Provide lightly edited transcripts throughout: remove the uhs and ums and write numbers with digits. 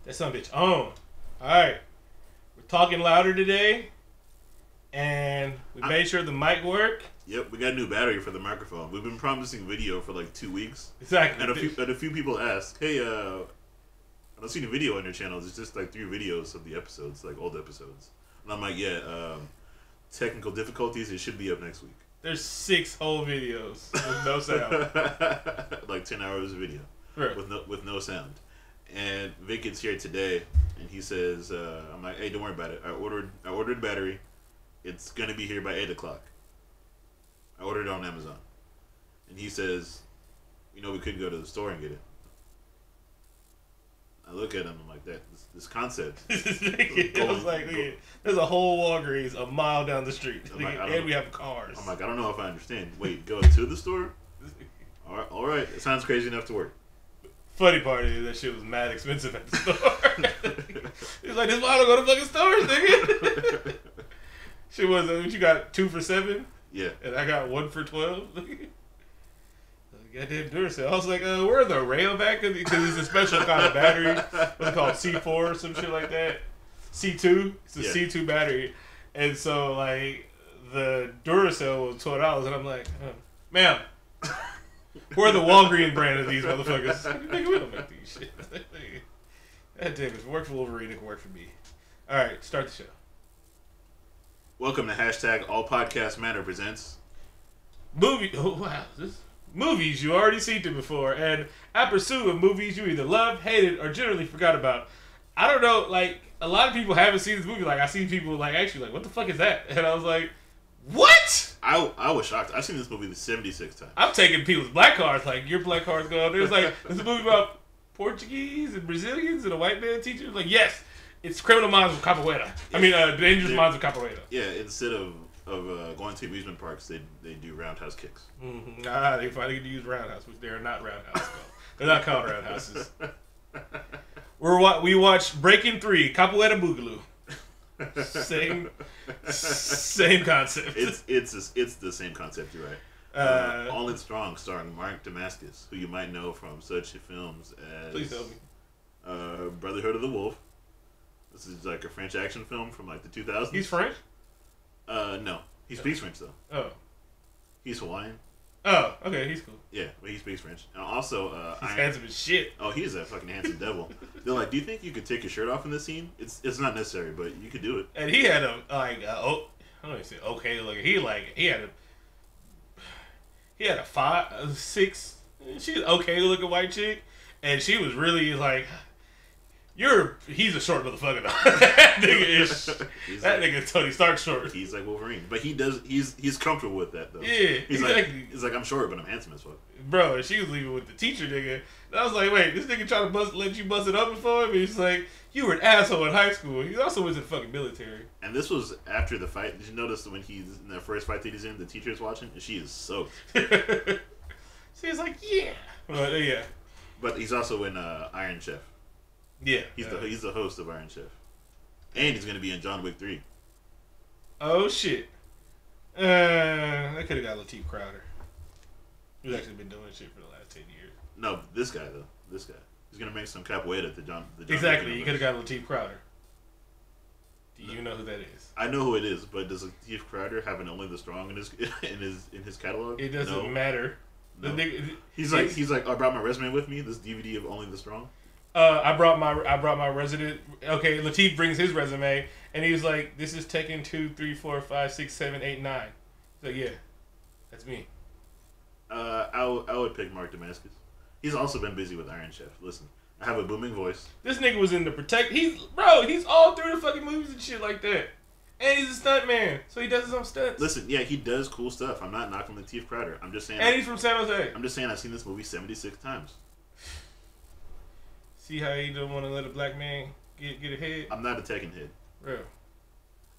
That son of a bitch on. Alright. We're talking louder today. And we made sure the mic worked. Yep, we got a new battery for the microphone. We've been promising video for like 2 weeks. Exactly. And a few people asked, hey, I don't see any video on your channel. It's just like 3 videos of the episodes, like old episodes. And I'm like, yeah, technical difficulties, it should be up next week. There's 6 whole videos with no sound. Like 10 hours of video. Right. With no sound. And Vic is here today, and he says, I'm like, hey, don't worry about it. I ordered battery. It's going to be here by 8 o'clock. I ordered it on Amazon. And he says, we couldn't go to the store and get it. I look at him, I'm like, this concept. I was like, there's a whole Walgreens a mile down the street. Like, and we have cars. I'm like, I don't know if I understand. Wait, go to the store? All right. It sounds crazy enough to work. Funny part is that shit was mad expensive at the store. He's like, this why I don't go to fucking stores, nigga. Shit was, what you got, 2 for $7? Yeah. And I got 1 for $12? Goddamn Duracell. I was like, where are the railback? Because it's a special kind of battery. What's it called? C4 or some shit like that? C2? It's a C2 battery. And so, like, the Duracell was $12. And I'm like, ma'am, where are the Walgreens brand of these motherfuckers? Nigga, we don't make these shit. God damn it. If it worked for Wolverine, it can work for me. All right, start the show. Welcome to hashtag All Podcast Matter presents movies you already seen them before, and I pursue of movies you either loved, hated, or generally forgot about. I don't know, like, a lot of people haven't seen this movie. Like, I seen people, like, actually, like, what the fuck is that? And I was like, what? I was shocked. I've seen this movie 76 times. I'm taking people's black cards, like, your black cards go on. There's like, there's a movie about Portuguese and Brazilians and a white man teacher. Like, yes, it's Criminal Minds of Capoeira. I mean, Dangerous Minds of Capoeira. Yeah, instead of going to amusement parks, they do roundhouse kicks. Mm-hmm. They finally get to use roundhouse, which they are not roundhouses. They're not called roundhouses. We watched Breaking 3, Capoeira Boogaloo. Same concept. It's the same concept. You're right. All in Strong, starring Mark Damascus, who you might know from such films as Please tell me. Brotherhood of the Wolf. This is like a French action film from like the 2000s. He's French? No. He speaks French though. Oh. He's Hawaiian. Oh, okay, he's cool. Yeah, but he speaks French. And also, he's handsome as shit. Oh, he's a fucking handsome devil. They're like, do you think you could take your shirt off in this scene? It's not necessary, but you could do it. And he had a I don't even say okay look. He had a 5, 6. She's okay looking white chick, and she was really like. He's a short motherfucker though. That nigga Tony Stark short. He's like Wolverine, but he's comfortable with that though. Yeah, he's like I'm short, but I'm handsome as fuck. Bro, and she was leaving with the teacher nigga. And I was like, wait, this nigga trying to let you bust it up before him? And he's like, you were an asshole in high school. He also was in fucking military. And this was after the fight. Did you notice that when he's in the first fight that he's in, the teacher is watching, and she is soaked. She's like, yeah, but yeah. But he's also in Iron Chef. Yeah, he's the host of Iron Chef, and he's gonna be in John Wick 3. Oh shit! They could have got Lateef Crowder. He's actually been doing shit for the last 10 years. No, this guy though. This guy. He's gonna make some capoeira to John. Exactly. You could have got Lateef Crowder. Do you know who that is? I know who it is, but does Lateef Crowder have an Only the Strong in his catalog? It doesn't matter. No. He's like, I brought my resume with me. This DVD of Only the Strong. I brought my resident. Okay, Lateef brings his resume, and he was like, "This is Tekken 2, 3, 4, 5, 6, 7, 8, 9." So yeah, that's me. I would pick Mark Damascus. He's also been busy with Iron Chef. Listen, I have a booming voice. This nigga was in the Protect. He's all through the fucking movies and shit like that. And he's a stunt man, so he does his own stunts. Listen, yeah, he does cool stuff. I'm not knocking Lateef Crowder. I'm just saying. And he's from San Jose. I'm just saying I've seen this movie 76 times. See how you don't want to let a black man get ahead? I'm not a Tekken head. Real.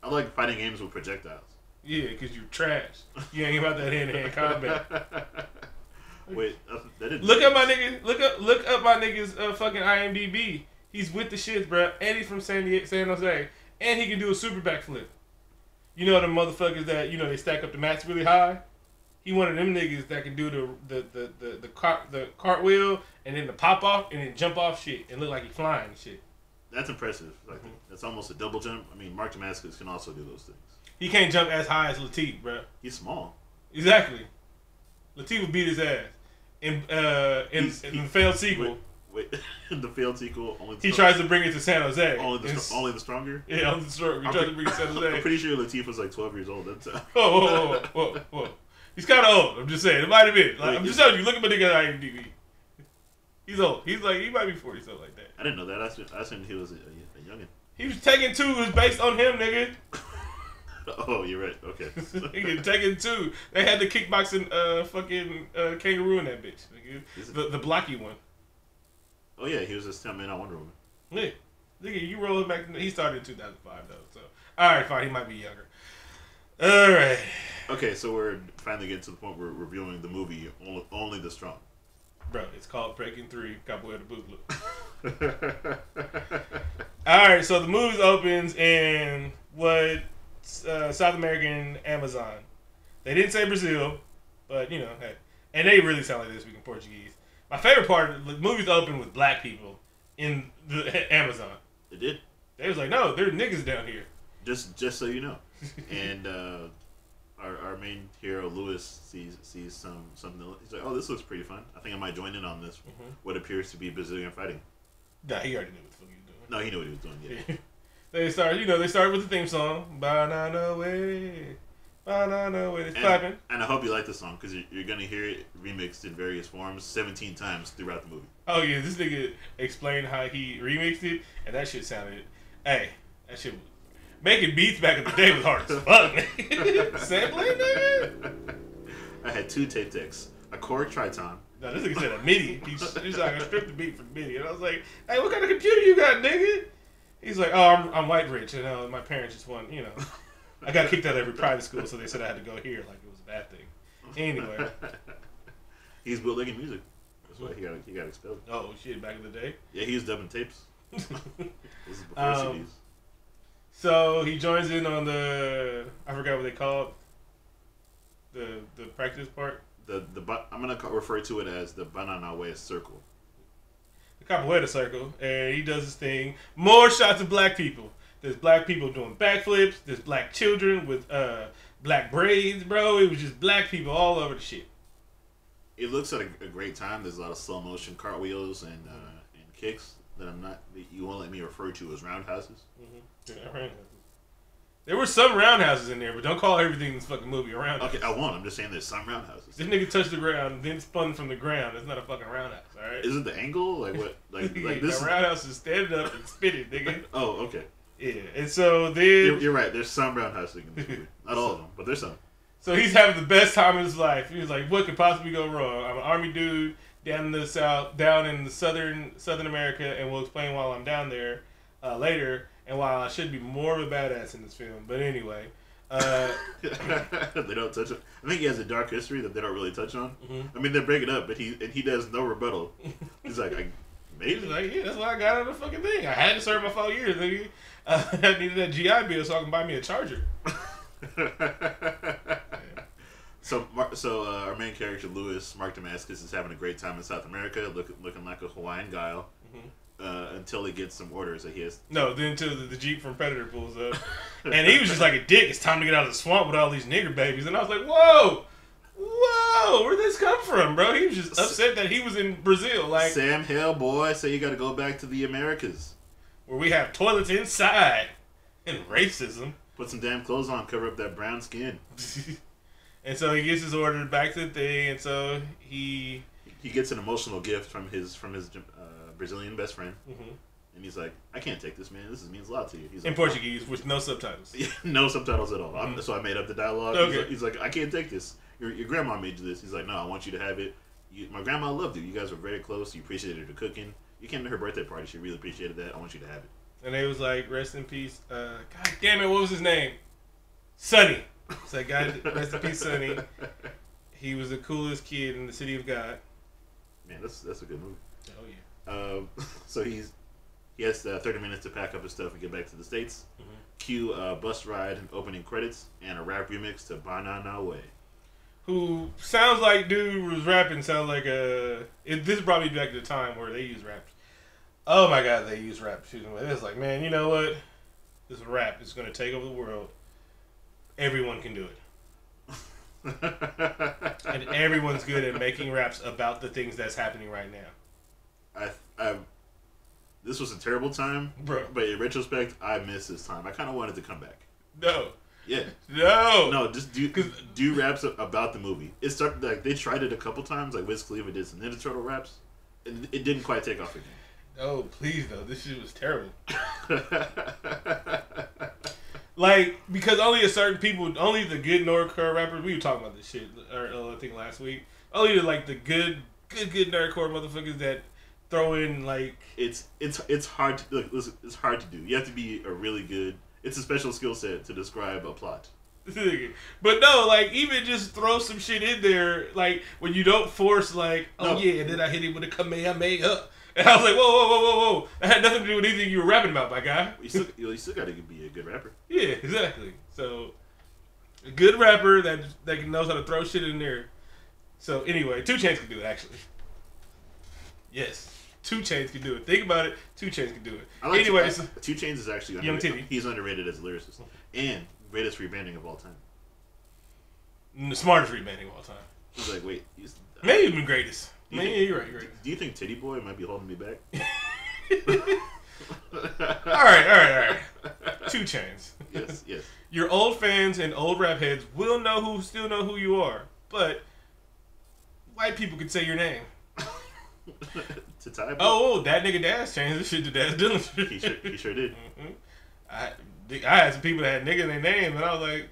I like fighting games with projectiles. Yeah, because you're trash. You ain't about that hand-to-hand combat. Wait, that didn't. Look up my nigga. Look up my nigga's fucking IMDb. He's with the shits, bro. And he's from San Jose, and he can do a super backflip. You know the motherfuckers that they stack up the mats really high. He one of them niggas that can do the cartwheel and then the pop off and then jump off shit and look like he flying and shit. That's impressive. Like that's almost a double jump. I mean, Mark Damascus can also do those things. He can't jump as high as Latif, bro. He's small. Exactly. Latif would beat his ass in the failed sequel. Wait, in the failed sequel, only he tries to bring it to San Jose. Only the stronger. Yeah, only the stronger. He tries to bring it to San Jose. I'm pretty sure Latif was like 12 years old at the time. Whoa. He's kind of old. I'm just saying. It might have been. Like, I'm just telling you. Look at my nigga on IMDb. He's old. He might be 40, something like that. I didn't know that. I assumed he was a youngin. He was Tekken 2 was based on him, nigga. Oh, you're right. Okay. Nigga, Tekken 2. They had the kickboxing fucking kangaroo in that bitch. Nigga. The blocky one. Oh yeah, he was just stuntman on Wonder Woman. Yeah. Nigga, you roll it back. He started in 2005 though. So alright, fine. He might be younger. Alright. Okay, so we're finally getting to the point where we're reviewing the movie Only the Strong. Bro, it's called Breaking 3, Capoeira Bootlook. Alright, so the movie opens in what South American Amazon. They didn't say Brazil, but you know, hey. And they really sound like they speak in Portuguese. My favorite part, the movies open with black people in the Amazon. It did. They was like, no, there's niggas down here. Just so you know. And our main hero Lewis sees something. He's like, oh, this looks pretty fun. I think I might join in on this. Mm-hmm. What appears to be Brazilian fighting. Nah, he already knew what the fuck he was doing. No, he knew what he was doing. Yeah. They started with the theme song. Banana way. Banana way. It's clapping. And I hope you like the song because you're gonna hear it remixed in various forms 17 times throughout the movie. Oh yeah, this nigga explained how he remixed it, and that shit sounded. Hey, that shit. Making beats back in the day was hard as fuck. Sampling, nigga. I had 2 tape decks, a Korg Triton. No, this nigga said a MIDI. He's like, I stripped the beat from MIDI, and I was like, hey, what kind of computer you got, nigga? He's like, oh, I'm white rich, and my parents just want, you know. I got kicked out of every private school, so they said I had to go here, like it was a bad thing. Anyway. He's bootlegging music. That's why he got expelled. Oh, shit, back in the day? Yeah, he was dubbing tapes. This is before CDs. So he joins in on I forgot what they call it, the practice part. I'm going to refer to it as the Banana Way Circle. The Capoeira Circle, and he does his thing. More shots of black people. There's black people doing backflips. There's black children with black braids, bro. It was just black people all over the shit. It looks like a great time. There's a lot of slow motion cartwheels and kicks that you won't let me refer to as roundhouses. Mm-hmm. Yeah, roundhouses. There were some roundhouses in there, but don't call everything in this fucking movie a roundhouse. Okay, I won't. I'm just saying there's some roundhouses. This nigga touched the ground, then spun from the ground. It's not a fucking roundhouse, all right? Is it the angle? Like what? Like this? The roundhouse is standing up and spinning, nigga. Oh, okay. Yeah, and so then... You're right. There's some roundhousing in this movie. Not all of them, but there's some. So he's having the best time of his life. He was like, what could possibly go wrong? I'm an army dude down in the south, down in the southern America, and we'll explain while I'm down there later, and while I should be more of a badass in this film. But anyway... they don't touch it. I think he has a dark history that they don't really touch on. Mm-hmm. I mean, they bring it up, but he does no rebuttal. He's like, maybe. He's like, yeah, that's why I got out of the fucking thing. I had to serve my 4 years, nigga. I needed that GI Bill so I can buy me a charger. So our main character, Lewis, Mark Damascus, is having a great time in South America, looking like a Hawaiian guile, until he gets some orders that he has. No, then until the Jeep from Predator pulls up. And he was just like a dick. It's time to get out of the swamp with all these nigger babies. And I was like, whoa, where'd this come from, bro? He was just upset that he was in Brazil. Like, Sam Hill, boy, say you got to go back to the Americas. Where we have toilets inside. And racism. Put some damn clothes on, cover up that brown skin. And so he gets his order back to the thing, and so he gets an emotional gift from his Brazilian best friend, and he's like, "I can't take this, man. This means a lot to you." He's in like, Portuguese with no subtitles. Yeah, no subtitles at all. So I made up the dialogue. Okay. He's like, "I can't take this. Your grandma made you this." He's like, "No, I want you to have it. My grandma loved you. You guys were very close. You appreciated her cooking. You came to her birthday party. She really appreciated that. I want you to have it." And they was like, "Rest in peace." God damn it, what was his name? Sonny. It's like, God, rest in peace, Sonny. He was the coolest kid in the city of God. Man, that's a good movie. Oh yeah. So he has 30 minutes to pack up his stuff and get back to the States. Cue bus ride and opening credits and a rap remix to Banana Way. Who sounds like dude was rapping? Sounds like this brought me back to the time where they used raps. Oh my god, they use rap shooting. It's like, man, you know what? This rap is going to take over the world. Everyone can do it. And everyone's good at making raps about the things that's happening right now. This was a terrible time, bro. But in retrospect, I miss this time. I kind of wanted to come back. No. Yeah. No. Just do raps about the movie. It started like they tried it a couple times. Like Wiz Khalifa did some Ninja Turtle raps, and it didn't quite take off again. Oh please, though. This shit was terrible. Like, because only only the good nerdcore rappers. We were talking about this shit, I think last week. Only like the good nerdcore motherfuckers that throw in like it's hard to look. Listen, it's hard to do. You have to be a really good. It's a special skill set to describe a plot. But no, like even just throw some shit in there, like when you don't force like, yeah, and then I hit him with a Kamehameha. And I was like, whoa. That had nothing to do with anything you were rapping about, my guy. You still got to be a good rapper. Yeah, exactly. So, a good rapper that knows how to throw shit in there. So, anyway, 2 Chainz can do it, actually. Yes. 2 Chainz can do it. Think about it. 2 Chainz can do it. Anyways. 2 Chainz is actually underrated. He's underrated as a lyricist. And greatest rebanding of all time. The smartest rebanding of all time. He's like, wait. Maybe even greatest. You're right. Do you think Titty Boy might be holding me back? All right. 2 Chainz. Yes. Your old fans and old rap heads will still know who you are, but white people could say your name. To type. Oh, that nigga Dash changed this shit to Dash Dillon. He sure did. Mm-hmm. I had some people that had nigga in their name, and I was like,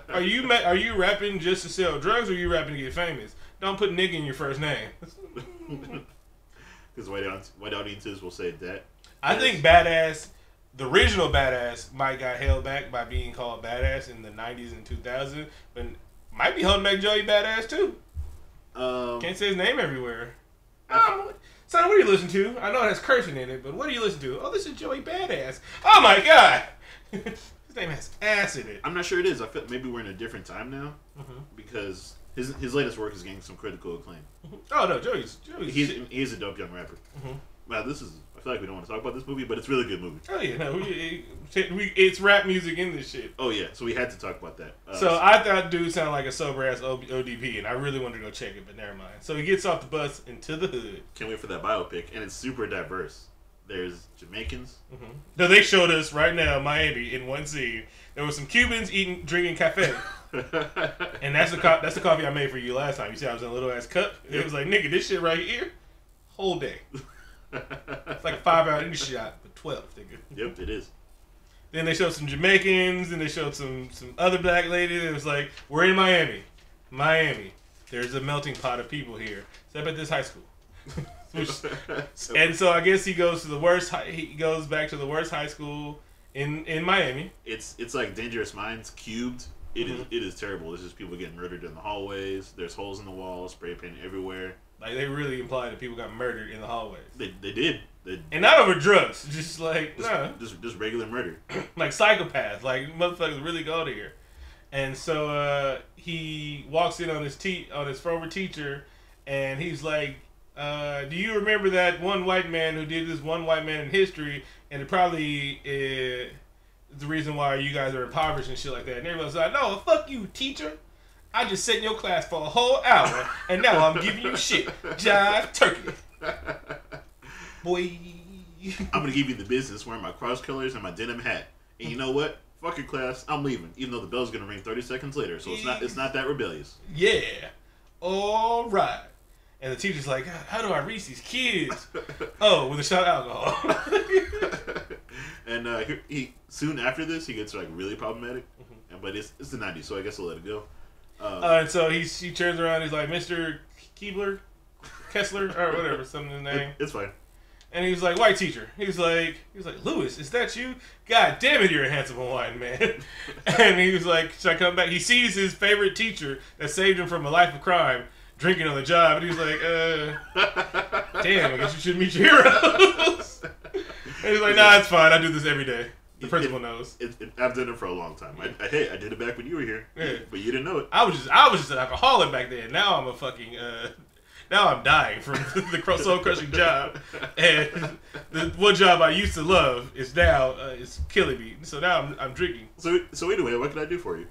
Are you rapping just to sell drugs, or are you rapping to get famous? Don't put nigga in your first name. Because white audiences will say that. I think Badass, the original Badass, might got held back by being called Badass in the 90s and 2000s, but might be holding back Joey Badass too. Can't say his name everywhere. Son, what do you listen to? I know it has cursing in it, but what do you listen to? Oh, this is Joey Badass. Oh my god! His name has ass in it. I'm not sure it is. I feel maybe we're in a different time now, because his latest work is getting some critical acclaim. Oh no, Joey's he's a dope young rapper. Wow, I feel like we don't want to talk about this movie, but it's a really good movie. Oh yeah, no, it's rap music in this shit. Oh yeah, so we had to talk about that. So I thought dude sounded like a sober ass ODP, and I really wanted to go check it, but never mind. So he gets off the bus into the hood. Can't wait for that biopic, and it's super diverse. There's Jamaicans. No, they showed us right now Miami in one scene. There was some Cubans drinking cafe, and that's the coffee I made for you last time. You see, I was in a little ass cup. It was like, nigga, this shit right here, whole day. It's like a 5-hour energy shot, but 12, nigga. Yep, it is. Then they showed some Jamaicans, and they showed some other black ladies. It was like, we're in Miami. There's a melting pot of people here, except at this high school. And so I guess he goes back to the worst high school in Miami. It's like Dangerous Minds cubed. It is terrible. It's just people getting murdered in the hallways. There's holes in the walls, spray paint everywhere. Like they really implied that people got murdered in the hallways. They did. And not over drugs, just like just regular murder. Like psychopaths, like motherfuckers really go there. And so he walks in on his former teacher, and he's like, do you remember that one white man who did this one white man in history? And it probably is the reason why you guys are impoverished and shit like that. And everyone's like, no, fuck you, teacher. I just sat in your class for a whole hour, and now I'm giving you shit. Jive turkey. Boy. I'm going to give you the business wearing my cross colors and my denim hat. And you know what? Fuck your class. I'm leaving. Even though the bell's going to ring 30 seconds later. So it's not that rebellious. Yeah. All right. And the teacher's like, how do I reach these kids? Oh, with a shot of alcohol. And he soon after this, he gets like really problematic. But it's the 90s, so I guess I'll let it go. And so he turns around. He's like, Mr. Kessler, or whatever, something in his name. It's fine. And he was like, white teacher. He was like, Lewis, is that you? God damn it, you're a handsome Hawaiian man. And he was like, should I come back? He sees his favorite teacher that saved him from a life of crime drinking on the job, and he's like, damn, I guess you should meet your heroes. And he's like, nah, it's fine. I do this every day. The principal knows. I've done it for a long time. I did it back when you were here. Yeah. But you didn't know it. I was just an alcoholic back then. Now I'm a fucking Now I'm dying from the soul crushing job, and the one job I used to love is now it's killing me. So now I'm drinking. So anyway, what can I do for you?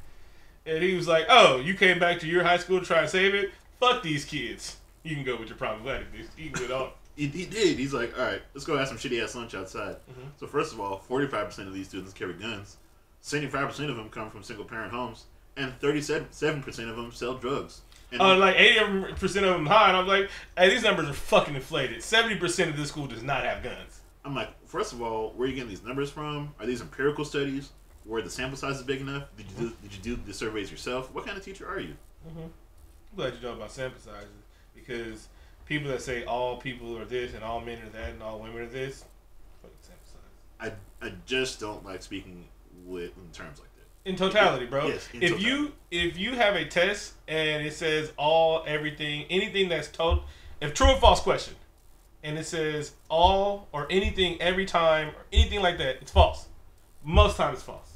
And he was like, "Oh, you came back to your high school to try and save it? Fuck these kids. You can go with your problematic. You can get off." He did. He's like, all right, let's go have some shitty ass lunch outside. Mm-hmm. So first of all, 45% of these students carry guns. 75% of them come from single parent homes, and 37% of them sell drugs. And like 80% of them high, and I'm like, hey, these numbers are fucking inflated. 70% of this school does not have guns. I'm like, first of all, where are you getting these numbers from? Are these empirical studies? Where the sample size is big enough? Did you do the surveys yourself? What kind of teacher are you? Mm-hmm. I'm glad you know about sample sizes, because people that say all people are this and all men are that and all women are this, fucking sample size. I just don't like speaking in terms like that. In totality, bro. Yes. If you have a test and it says all, everything, anything that's told, if true or false question, and it says all or anything every time or anything like that, it's false. Most times it's false,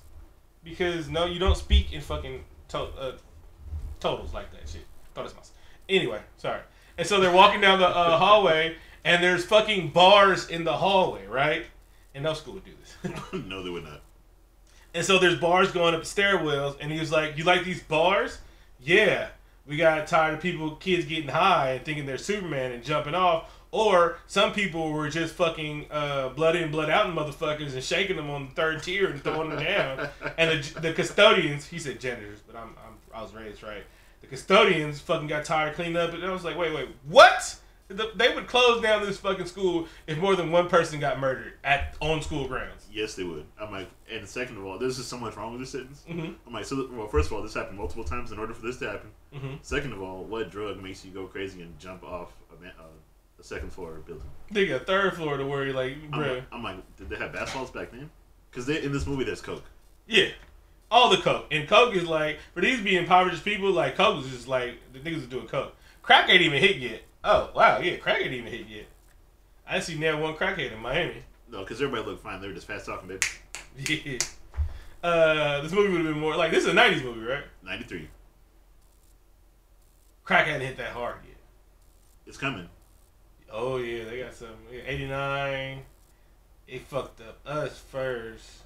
because no, you don't speak in fucking totals like that shit. Anyway, sorry. And so they're walking down the hallway, and there's fucking bars in the hallway, right? And no school would do this. No, they would not. And so there's bars going up the stairwells, and he was like, "You like these bars? Yeah. We got tired of kids getting high and thinking they're Superman and jumping off. Or some people were just fucking blood in, blood out motherfuckers and shaking them on the third tier and throwing them down. And the custodians," he said janitors, but I was raised right. The custodians fucking got tired of cleaning up, and I was like, wait, what? They would close down this fucking school if more than one person got murdered on school grounds. Yes, they would. I'm like, and second of all, there's just so much wrong with this sentence. Mm-hmm. I'm like, well, first of all, this happened multiple times in order for this to happen. Mm-hmm. Second of all, what drug makes you go crazy and jump off a second floor building? They got third floor to worry, like, bro. I'm like, did they have basketballs back then? Because in this movie, there's coke. Yeah. All the coke. And coke is like, for these being impoverished people, like, coke is just like, the niggas are doing coke. Crack ain't even hit yet. Oh, wow, yeah, crack ain't even hit yet. I didn't see never one crackhead in Miami. No, because everybody looked fine. They were just fast talking, baby. Yeah. This movie would have been more, like, this is a 90s movie, right? 93. Crack hadn't hit that hard yet. It's coming. Oh, yeah, they got some. 89. It fucked up us first.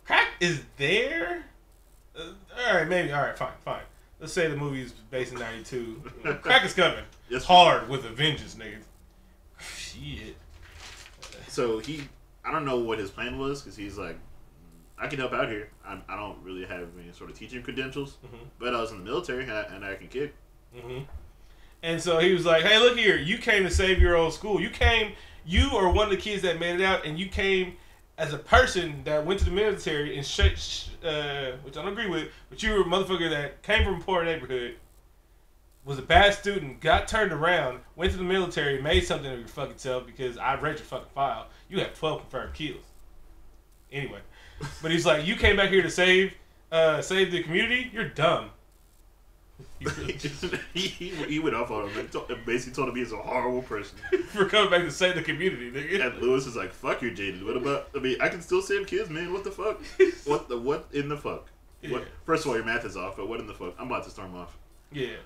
Crack is there? Alright, maybe. Alright, fine. Let's say the movie is based in 92. Crack is coming. Yes, hard with a vengeance, nigga. Shit. So I don't know what his plan was, because he's like, I can help out here. I don't really have any sort of teaching credentials, but I was in the military and I can kick. Mm-hmm. And so he was like, hey, look here. You came to save your old school. You are one of the kids that made it out, and you came as a person that went to the military and which I don't agree with, but you were a motherfucker that came from a poor neighborhood, was a bad student, got turned around, went to the military, made something of your fucking self, because I read your fucking file. You have 12 confirmed kills. Anyway. But he's like, you came back here to save the community? You're dumb. he went off on him and basically told him he's a horrible person for coming back to save the community, nigga. And Lewis is like, fuck, you're jaded. What about, I can still save kids, man. What the fuck? What in the fuck? Yeah. First of all, your math is off, but what in the fuck? I'm about to storm off. Yeah.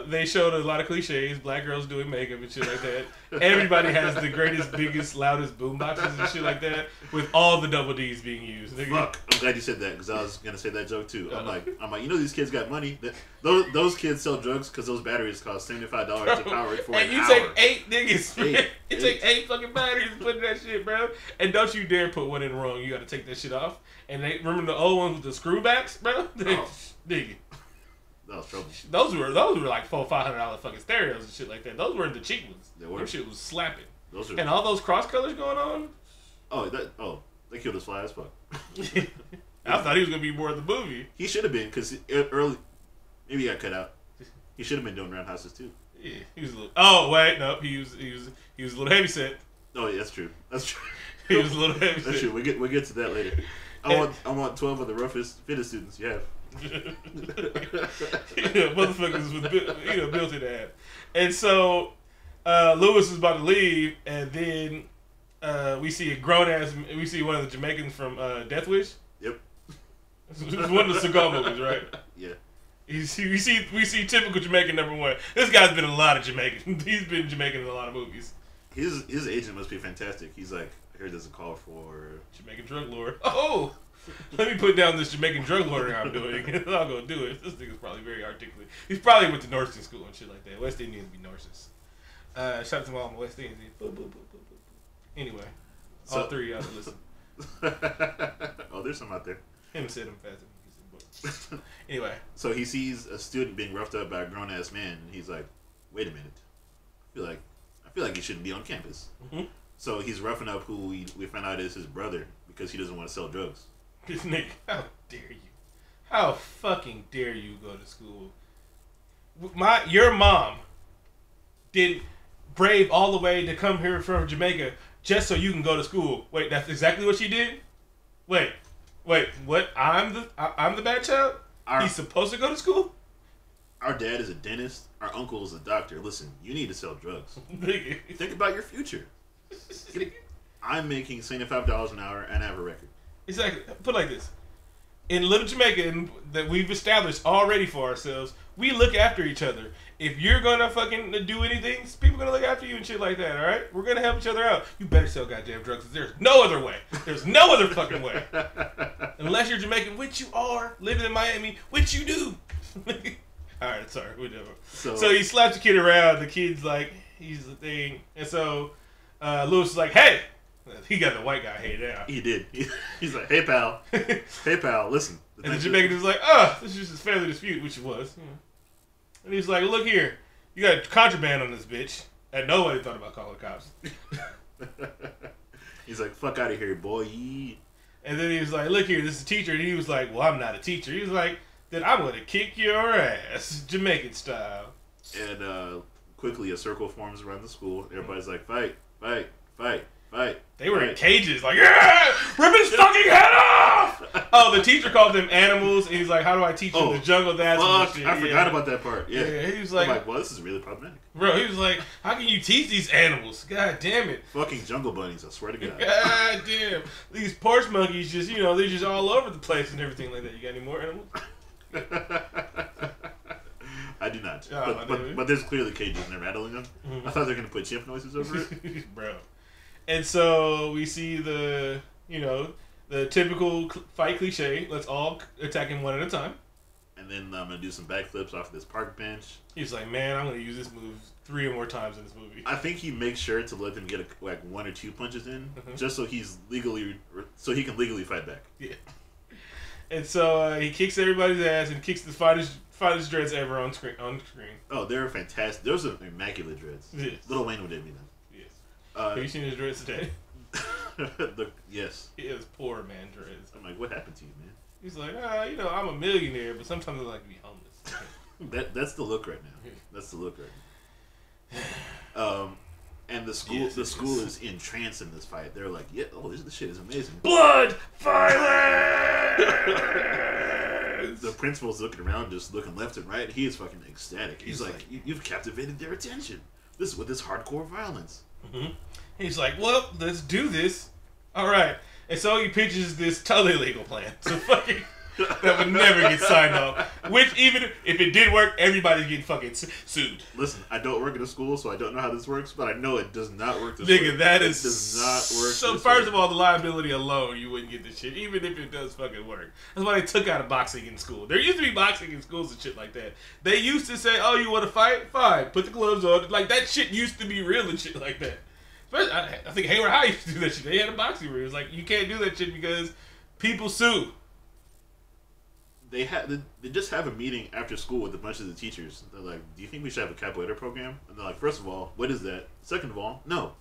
They showed a lot of cliches. Black girls doing makeup and shit like that. Everybody has the greatest, biggest, loudest boomboxes and shit like that, with all the double D's being used. Nigga. Fuck! I'm glad you said that, because I was gonna say that joke too. I'm like, you know, these kids got money. Those kids sell drugs because those batteries cost $75 to power it for an hour. And you take 8 niggas. You take 8 fucking batteries and put in that shit, bro. And don't you dare put one in wrong. You got to take that shit off. And they remember the old ones with the screwbacks, bro. Nigga. That was trouble. Those were like $400-$500 fucking stereos and shit like that. Those weren't the cheap ones. Them shit was slapping. And all those cross colors going on. They killed his fly as fuck. I thought he was gonna be more in the movie. He should have been, because maybe he got cut out. He should have been doing roundhouses too. Yeah, he was a little. Oh wait, no, he was a little heavy set. Oh yeah, that's true. That's true. He was a little heavy set. That's true. We'll get to that later. I want 12 of the roughest, fittest students you have. Motherfuckers with built-in ass. And so Lewis is about to leave, and then we see one of the Jamaicans from Death Wish. Yep. It's one of the cigar movies, right? Yeah. We see typical Jamaican number one. This guy's been in a lot of Jamaican. He's been Jamaican in a lot of movies. His agent must be fantastic. He's like, I heard there's a call for Jamaican drug lord. Oh, let me put down this Jamaican drug lord I'm doing. I'll go do it. This nigga's probably very articulate. He's probably went to nursing school and shit like that. West Indians be nurses. Shout out to all my West Indians. Boop, boop, boop, boop, boop. Anyway, all three of y'all listen. Oh, there's some out there. Him said him faster. Anyway, so he sees a student being roughed up by a grown ass man, and he's like, "Wait a minute, I feel like he shouldn't be on campus." Mm-hmm. So he's roughing up who we found out is his brother because he doesn't want to sell drugs. This nigga, how dare you? How fucking dare you go to school? Your mom did brave all the way to come here from Jamaica just so you can go to school. Wait, that's exactly what she did? Wait, what? I'm the bad child? He's supposed to go to school? Our dad is a dentist. Our uncle is a doctor. Listen, you need to sell drugs. Think about your future. I'm making $75 an hour and I have a record. Exactly. Put it like this. In Little Jamaica, that we've established already for ourselves, we look after each other. If you're gonna fucking do anything, people are gonna look after you and shit like that, alright? We're gonna help each other out. You better sell goddamn drugs, because there's no other way. There's no other fucking way. Unless you're Jamaican, which you are, living in Miami, which you do. Alright, sorry, whatever. So he slaps the kid around, the kid's like, he's the thing. And so Lewis is like, hey! He got the white guy head down. He did. He's like, hey pal. Hey pal, listen. And the Jamaican was like, oh, this is just a family dispute, which it was. Yeah. And he's like, look here, you got contraband on this bitch. And nobody thought about calling the cops. He's like, fuck out of here, boy. And then he was like, look here, this is a teacher. And he was like, well, I'm not a teacher. He was like, then I'm going to kick your ass, Jamaican style. And quickly a circle forms around the school. Everybody's like, fight, fight, fight. Right. They were in cages, like, yeah! Rip his fucking head off! Oh, the teacher called them animals, and he's like, how do I teach them the jungle dance? Fuck, I forgot about that part. Yeah. He was like, well, this is really problematic. Bro, he was like, how can you teach these animals? God damn it. Fucking jungle bunnies, I swear to God. God damn. These porch monkeys just, they're just all over the place and everything like that. You got any more animals? I do not. Oh, but there's clearly cages and they're rattling them. Mm-hmm. I thought they were going to put chimp noises over it. Bro. And so we see the typical fight cliche. Let's all attack him one at a time. And then I'm going to do some backflips off of this park bench. He's like, man, I'm going to use this move 3 or more times in this movie. I think he makes sure to let them get like 1 or 2 punches in, just so he can legally fight back. Yeah. And so he kicks everybody's ass and kicks the finest dreads ever on screen. Oh, they're fantastic. Those are immaculate dreads. Yes. Lil Wayne would envy them. Have you seen his dreads today? Yes. He has poor man dreads. I'm like, what happened to you, man? He's like, I'm a millionaire, but sometimes I like to be homeless. That's the look right now. That's the look right now. And the school is entranced in this fight. They're like, yeah, this shit is amazing. Blood violence. The principal's looking around, just looking left and right. He is fucking ecstatic. He's like, you've captivated their attention. This with this hardcore violence. Mm-hmm. He's like, well, let's do this. All right. And so he pitches this totally illegal plan. So fucking that would never get signed off. Which even if it did work, everybody's getting fucking sued. Listen, I don't work in a school, so I don't know how this works, but I know it does not work this way. Nigga, that does not work. So first of all, the liability alone, you wouldn't get this shit, even if it does fucking work. That's why they took out of boxing in school. There used to be boxing in schools and shit like that. They used to say, oh, you want to fight? Fine. Put the gloves on. Like, that shit used to be real and shit like that. I think Hayward High used to do that shit. They had a boxing ring. It was like, you can't do that shit because people sue. They just have a meeting after school with a bunch of the teachers. They're like, do you think we should have a capoeira program? And they're like, first of all, what is that? Second of all, no.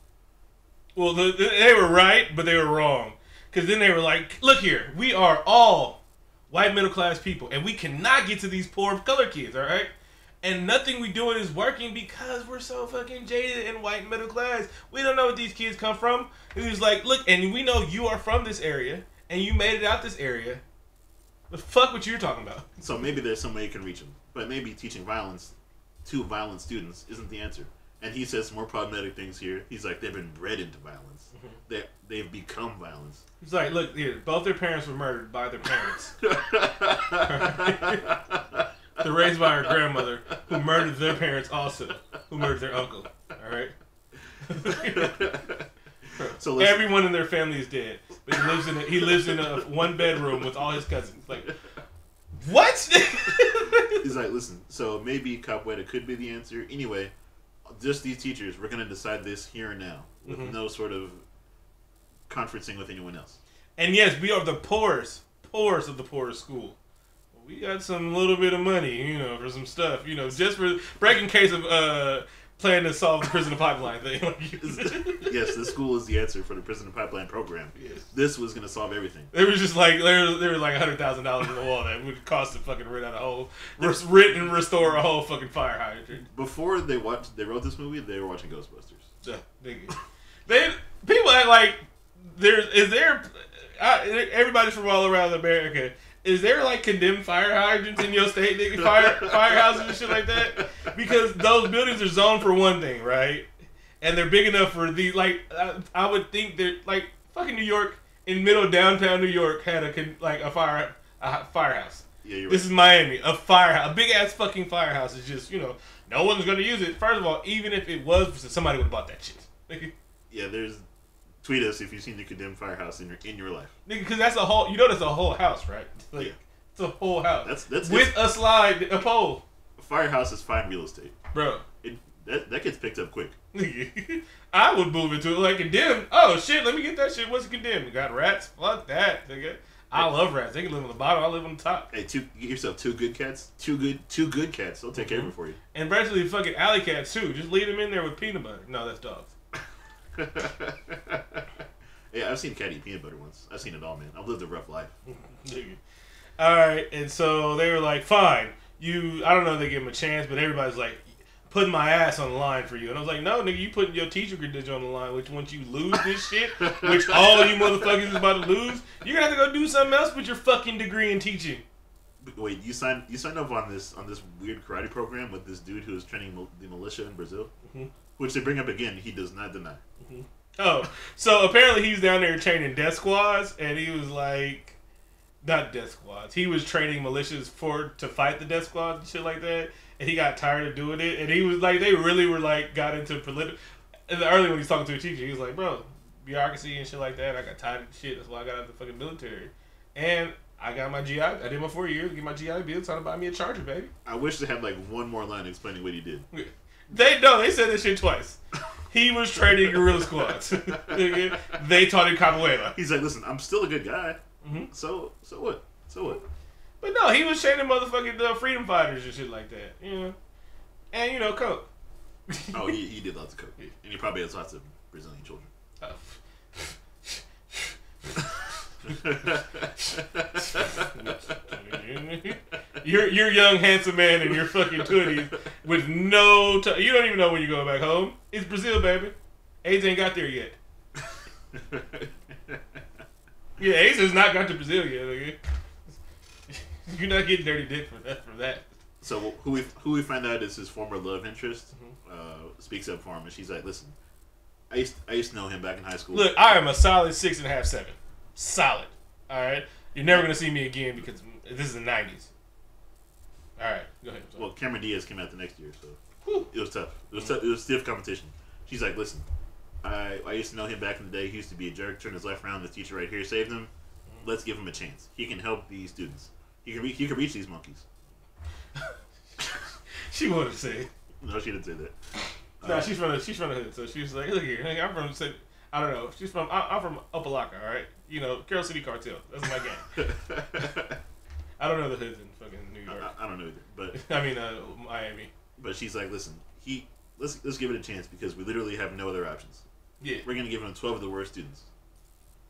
Well, they were right, but they were wrong. Because then they were like, look here, we are all white middle class people, and we cannot get to these poor colored kids, all right? And nothing we doing is working because we're so fucking jaded and white middle class. We don't know what these kids come from. And he was like, look, and we know you are from this area, and you made it out this area. The fuck what you're talking about? So maybe there's some way you can reach them. But maybe teaching violence to violent students isn't the answer. And he says some more problematic things here. He's like, they've been bred into violence. Mm-hmm. They've become violence. He's like, look, here, both their parents were murdered by their parents. They're raised by her grandmother, who murdered their parents also, who murdered their uncle. All right. So everyone in their family is dead, but he lives in a 1-bedroom with all his cousins. Like, what? He's like, listen. So maybe capoeira could be the answer. Anyway, just these teachers, we're gonna decide this here and now, with no sort of conferencing with anyone else. And yes, we are the poorest of the poorest school. We got some little bit of money, for some stuff, just for breaking case of planning to solve the prison pipeline thing. Yes, this school is the answer for the prison pipeline program. Yes. This was gonna solve everything. There was just like there was like $100,000 in the wall that would cost to fucking restore a whole fucking fire hydrant. Before they wrote this movie, they were watching Ghostbusters. Yeah, people act like everybody's from all around America. Is there like condemned fire hydrants in your state, nigga? Firehouses and shit like that? Because those buildings are zoned for one thing, right? And they're big enough for these. Like, I would think they're like fucking New York in middle downtown New York had a firehouse. Yeah, you're right. This is Miami, a firehouse, a big ass fucking firehouse. Is just no one's gonna use it. First of all, even if it was, somebody would have bought that shit. Yeah, tweet us if you've seen the condemned firehouse in your life. Nigga, because that's a whole. That's a whole house, right? Like, yeah. It's a whole house. That's with a slide, a pole. A firehouse is fine real estate, bro. That gets picked up quick. I would move into it like condemned. Oh shit, let me get that shit. What's condemned? You got rats? Fuck that, nigga. I love rats. They can live on the bottom. I live on the top. Hey, get yourself two good cats. Two good cats. They'll take care of it for you. And basically, fucking alley cats too. Just leave them in there with peanut butter. No, that's dogs. Yeah, I've seen a cat eat peanut butter once. I've seen it all, man. I've lived a rough life. Alright, and so they were like, fine. I don't know if they give him a chance, but everybody's like, putting my ass on the line for you. And I was like, no, nigga, you putting your teacher credential on the line, which once you lose this shit, which all you motherfuckers is about to lose, you're going to have to go do something else with your fucking degree in teaching. Wait, you signed up on this weird karate program with this dude who was training the militia in Brazil? Mm-hmm. Which they bring up again, he does not deny. Mm-hmm. Oh, so apparently he's down there training death squads, and he was like, not death squads, he was training militias to fight the death squads and shit like that, and he got tired of doing it, and he was like, they really were like, got into political, early when he was talking to a teacher, he was like, bro, bureaucracy and shit like that, I got tired of shit, that's why I got out of the fucking military, and I got my GI, I did my 4 years, get my GI Bill, time to buy me a charger, baby. I wish they had like one more line explaining what he did. They said this shit twice. He was training guerrilla squads. They taught him capoeira. He's like, listen, I'm still a good guy. Mm-hmm. So what? But no, he was training motherfucking freedom fighters and shit like that. And coke. Oh, he did lots of coke, and he probably has lots of Brazilian children. You're young, handsome man in your fucking hoodies with no you don't even know when you're going back home. It's Brazil, baby. AIDS ain't got there yet. Yeah, AIDS has not got to Brazil yet. Like, you're not getting dirty dick from that. So who we find out is his former love interest, speaks up for him, and she's like, listen, I used to know him back in high school. Look, I am a solid 6.5, 7. Solid. Alright? You're never going to see me again because this is the 90s. Alright, go ahead. Well, Cameron Diaz came out the next year, so it was tough. It was stiff competition. She's like, listen, I used to know him back in the day. He used to be a jerk, turned his life around. This teacher right here saved him. Let's give him a chance. He can help these students. He can reach these monkeys. She wanted to say it. No, she didn't say that. No, she's from the hood, so she was like, look here, I'm from I don't know. I'm from Opelika, all right? Carroll City Cartel. That's my gang. I don't know the hoods in fucking New York. I don't know either, but I mean Miami. But she's like, listen, let's give it a chance because we literally have no other options. Yeah, we're gonna give him 12 of the worst students.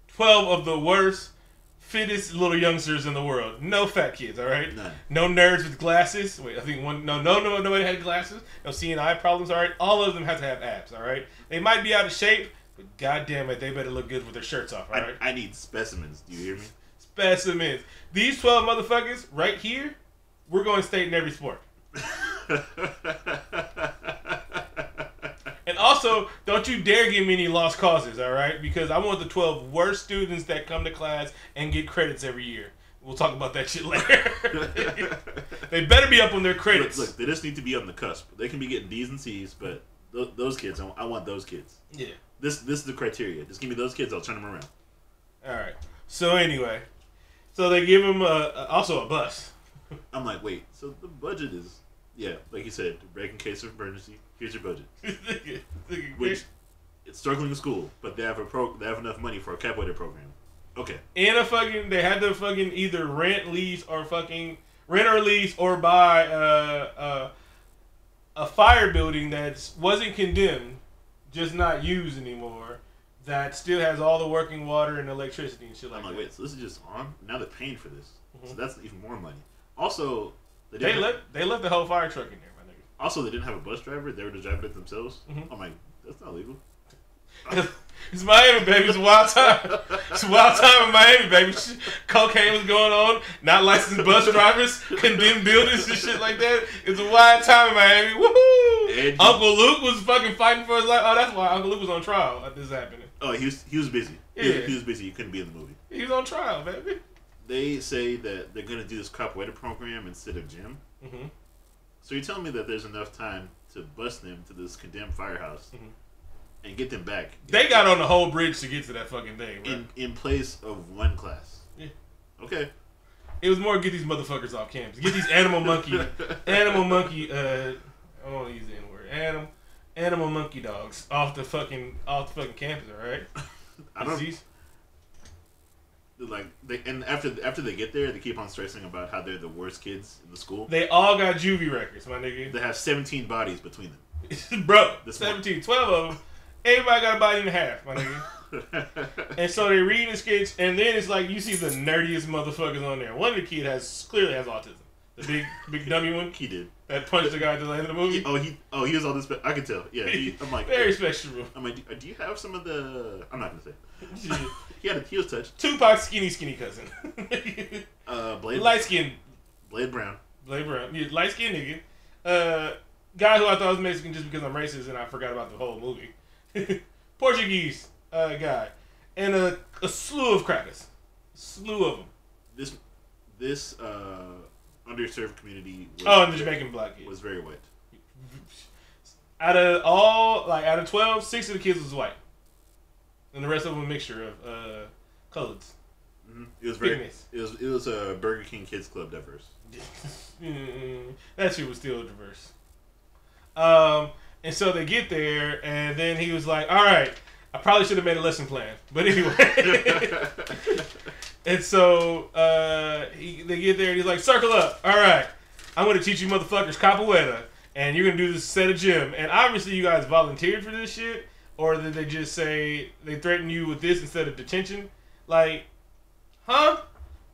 12 of the worst, fittest little youngsters in the world. No fat kids, all right? None. No nerds with glasses. Wait, I think nobody had glasses. No seeing eye problems, all right? All of them have to have abs, all right? They might be out of shape, but goddamn it, they better look good with their shirts off, all right? I need specimens. Do you hear me? Specimens. These 12 motherfuckers right here, we're going state in every sport. And also, don't you dare give me any lost causes, all right? Because I want the 12 worst students that come to class and get credits every year. We'll talk about that shit later. They better be up on their credits. Look, they just need to be on the cusp. They can be getting D's and C's, but those kids, I want those kids. Yeah. This is the criteria. Just give me those kids. I'll turn them around. All right. So anyway, so they give him also a bus. I'm like, wait. So the budget is, like you said, break in case of emergency. Here's your budget. Which it's struggling school, but they have enough money for a capoeira program. Okay. And they had to fucking either rent, lease, or lease or buy a fire building that wasn't condemned, just not used anymore, that still has all the working water and electricity and shit like that. I'm like, wait, so this is just on? Now they're paying for this. So that's even more money. Also, they left the whole fire truck in there, my nigga. Also, they didn't have a bus driver. They were just driving it themselves. I'm like, that's not legal. It's Miami, baby. It's a wild time. It's a wild time in Miami, baby. Cocaine was going on. Not licensed bus drivers, condemned buildings and shit like that. It's a wild time in Miami. Woohoo! Uncle Luke was fucking fighting for his life. Oh, that's why Uncle Luke was on trial at this happening. Oh, he was busy. Yeah. He was busy. He couldn't be in the movie. He was on trial, baby. They say that they're going to do this capoeira program instead of gym. So you're telling me that there's enough time to bus them to this condemned firehouse and get them back. They got on the whole bridge to get to that fucking thing, right? In place of one class. Yeah. Okay. It was more get these motherfuckers off campus. Get these animal monkey, I don't want to use the N-word. Animal monkey dogs off the fucking campus, all right? I don't after they get there, they keep on stressing about how they're the worst kids in the school. They all got juvie records, my nigga. They have 17 bodies between them. Bro, 17, 12 of them. Everybody got a body and a half, my nigga. And so they reading the sketch, and then it's like you see the nerdiest motherfuckers on there. One of the kids clearly has autism. The big dummy one. He did. That punched the guy at the end of the movie. He was all this. I can tell. Yeah, I'm like very special. I'm like, do you have some of the? I'm not gonna say. He was touched. Tupac's skinny cousin. Blade. Light skin. Blade Brown. Yeah, light skin nigga. Guy who I thought was Mexican just because I'm racist and I forgot about the whole movie. Portuguese guy, and a slew of crackers, slew of them. This underserved community. And the Jamaican black kid was very white. Out of 12, 6 of the kids was white, and the rest of them a mixture of colors. It was It was a Burger King Kids Club diverse. That shit was still diverse. And so they get there, and then he was like, all right, I probably should have made a lesson plan. But anyway. And so they get there, and he's like, circle up. All right, I'm going to teach you motherfuckers capoeira, and you're going to do this set of gym. And obviously you guys volunteered for this shit, or did they just say they threaten you with this instead of detention? Like, huh?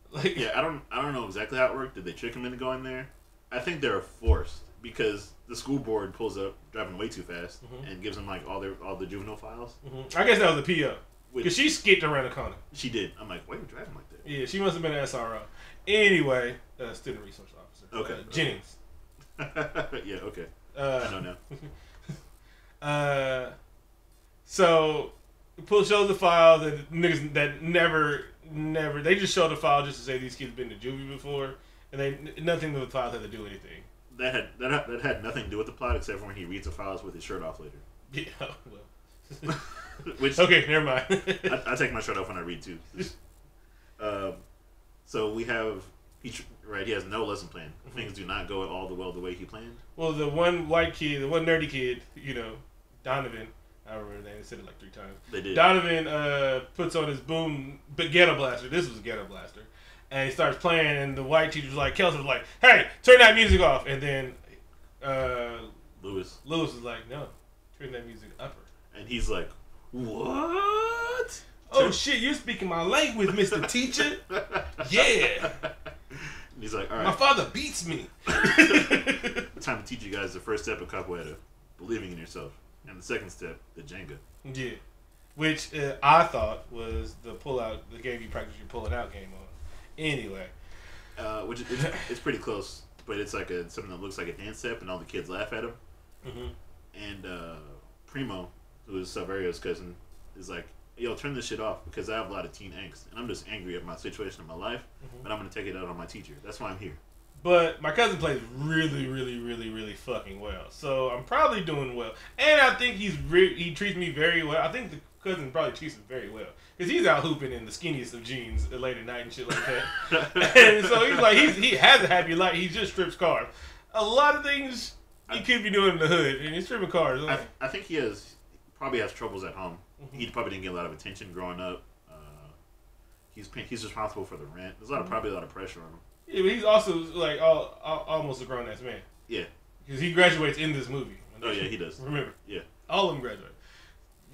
Like, yeah, I don't know exactly how it worked. Did they trick them into going there? I think they were forced because the school board pulls up driving way too fast and gives them like all the juvenile files. I guess that was the PO because she skipped around the corner. She did. I'm like, why are you driving like that? Yeah, she must have been an SRO. Anyway, student resource officer. Okay, Jennings. Yeah, okay. I don't know. So shows the file that niggas that never. They just showed the file just to say these kids been to juvie before, and nothing with the file had to do anything. That had nothing to do with the plot except for when he reads the files with his shirt off later. Yeah, well. Which okay, never mind. I take my shirt off when I read too. So we have he has no lesson plan. Things do not go the way he planned. Well, the one white kid, the one nerdy kid, Donovan. I remember his name. They said it like 3 times. They did. Donovan puts on his boom ghetto blaster. This was a ghetto blaster. And he starts playing, and the white teacher's like, Kelsey was like, hey, turn that music off. And then Lewis was like, no, turn that music upper. And he's like, what? Oh, shit, you're speaking my language, Mr. Teacher. Yeah. And he's like, all right. My father beats me. Time to teach you guys the first step of capoeira, believing in yourself. And the second step, the Jenga. Yeah. Which I thought was the pull-out, the game you practice your pulling out game on. Anyway. Which it's pretty close, but it's like something that looks like a dance step, and all the kids laugh at him. And Primo, who is Salvario's cousin, is like, yo, turn this shit off because I have a lot of teen angst and I'm just angry at my situation in my life, and I'm gonna take it out on my teacher. That's why I'm here. But my cousin plays really, really, really, really fucking well. So I'm probably doing well. And I think he treats me very well. I think the cousin probably treats him very well. Because he's out hooping in the skinniest of jeans late at night and shit like that. And so he's like, he has a happy life. He just strips cars. A lot of things he could be doing in the hood. And he's stripping cars. I think he probably has troubles at home. He probably didn't get a lot of attention growing up. He's responsible for the rent. There's probably a lot of pressure on him. Yeah, but he's also like almost a grown ass man. Yeah, because he graduates in this movie. Oh yeah, he does. Remember? Yeah, all of them graduate.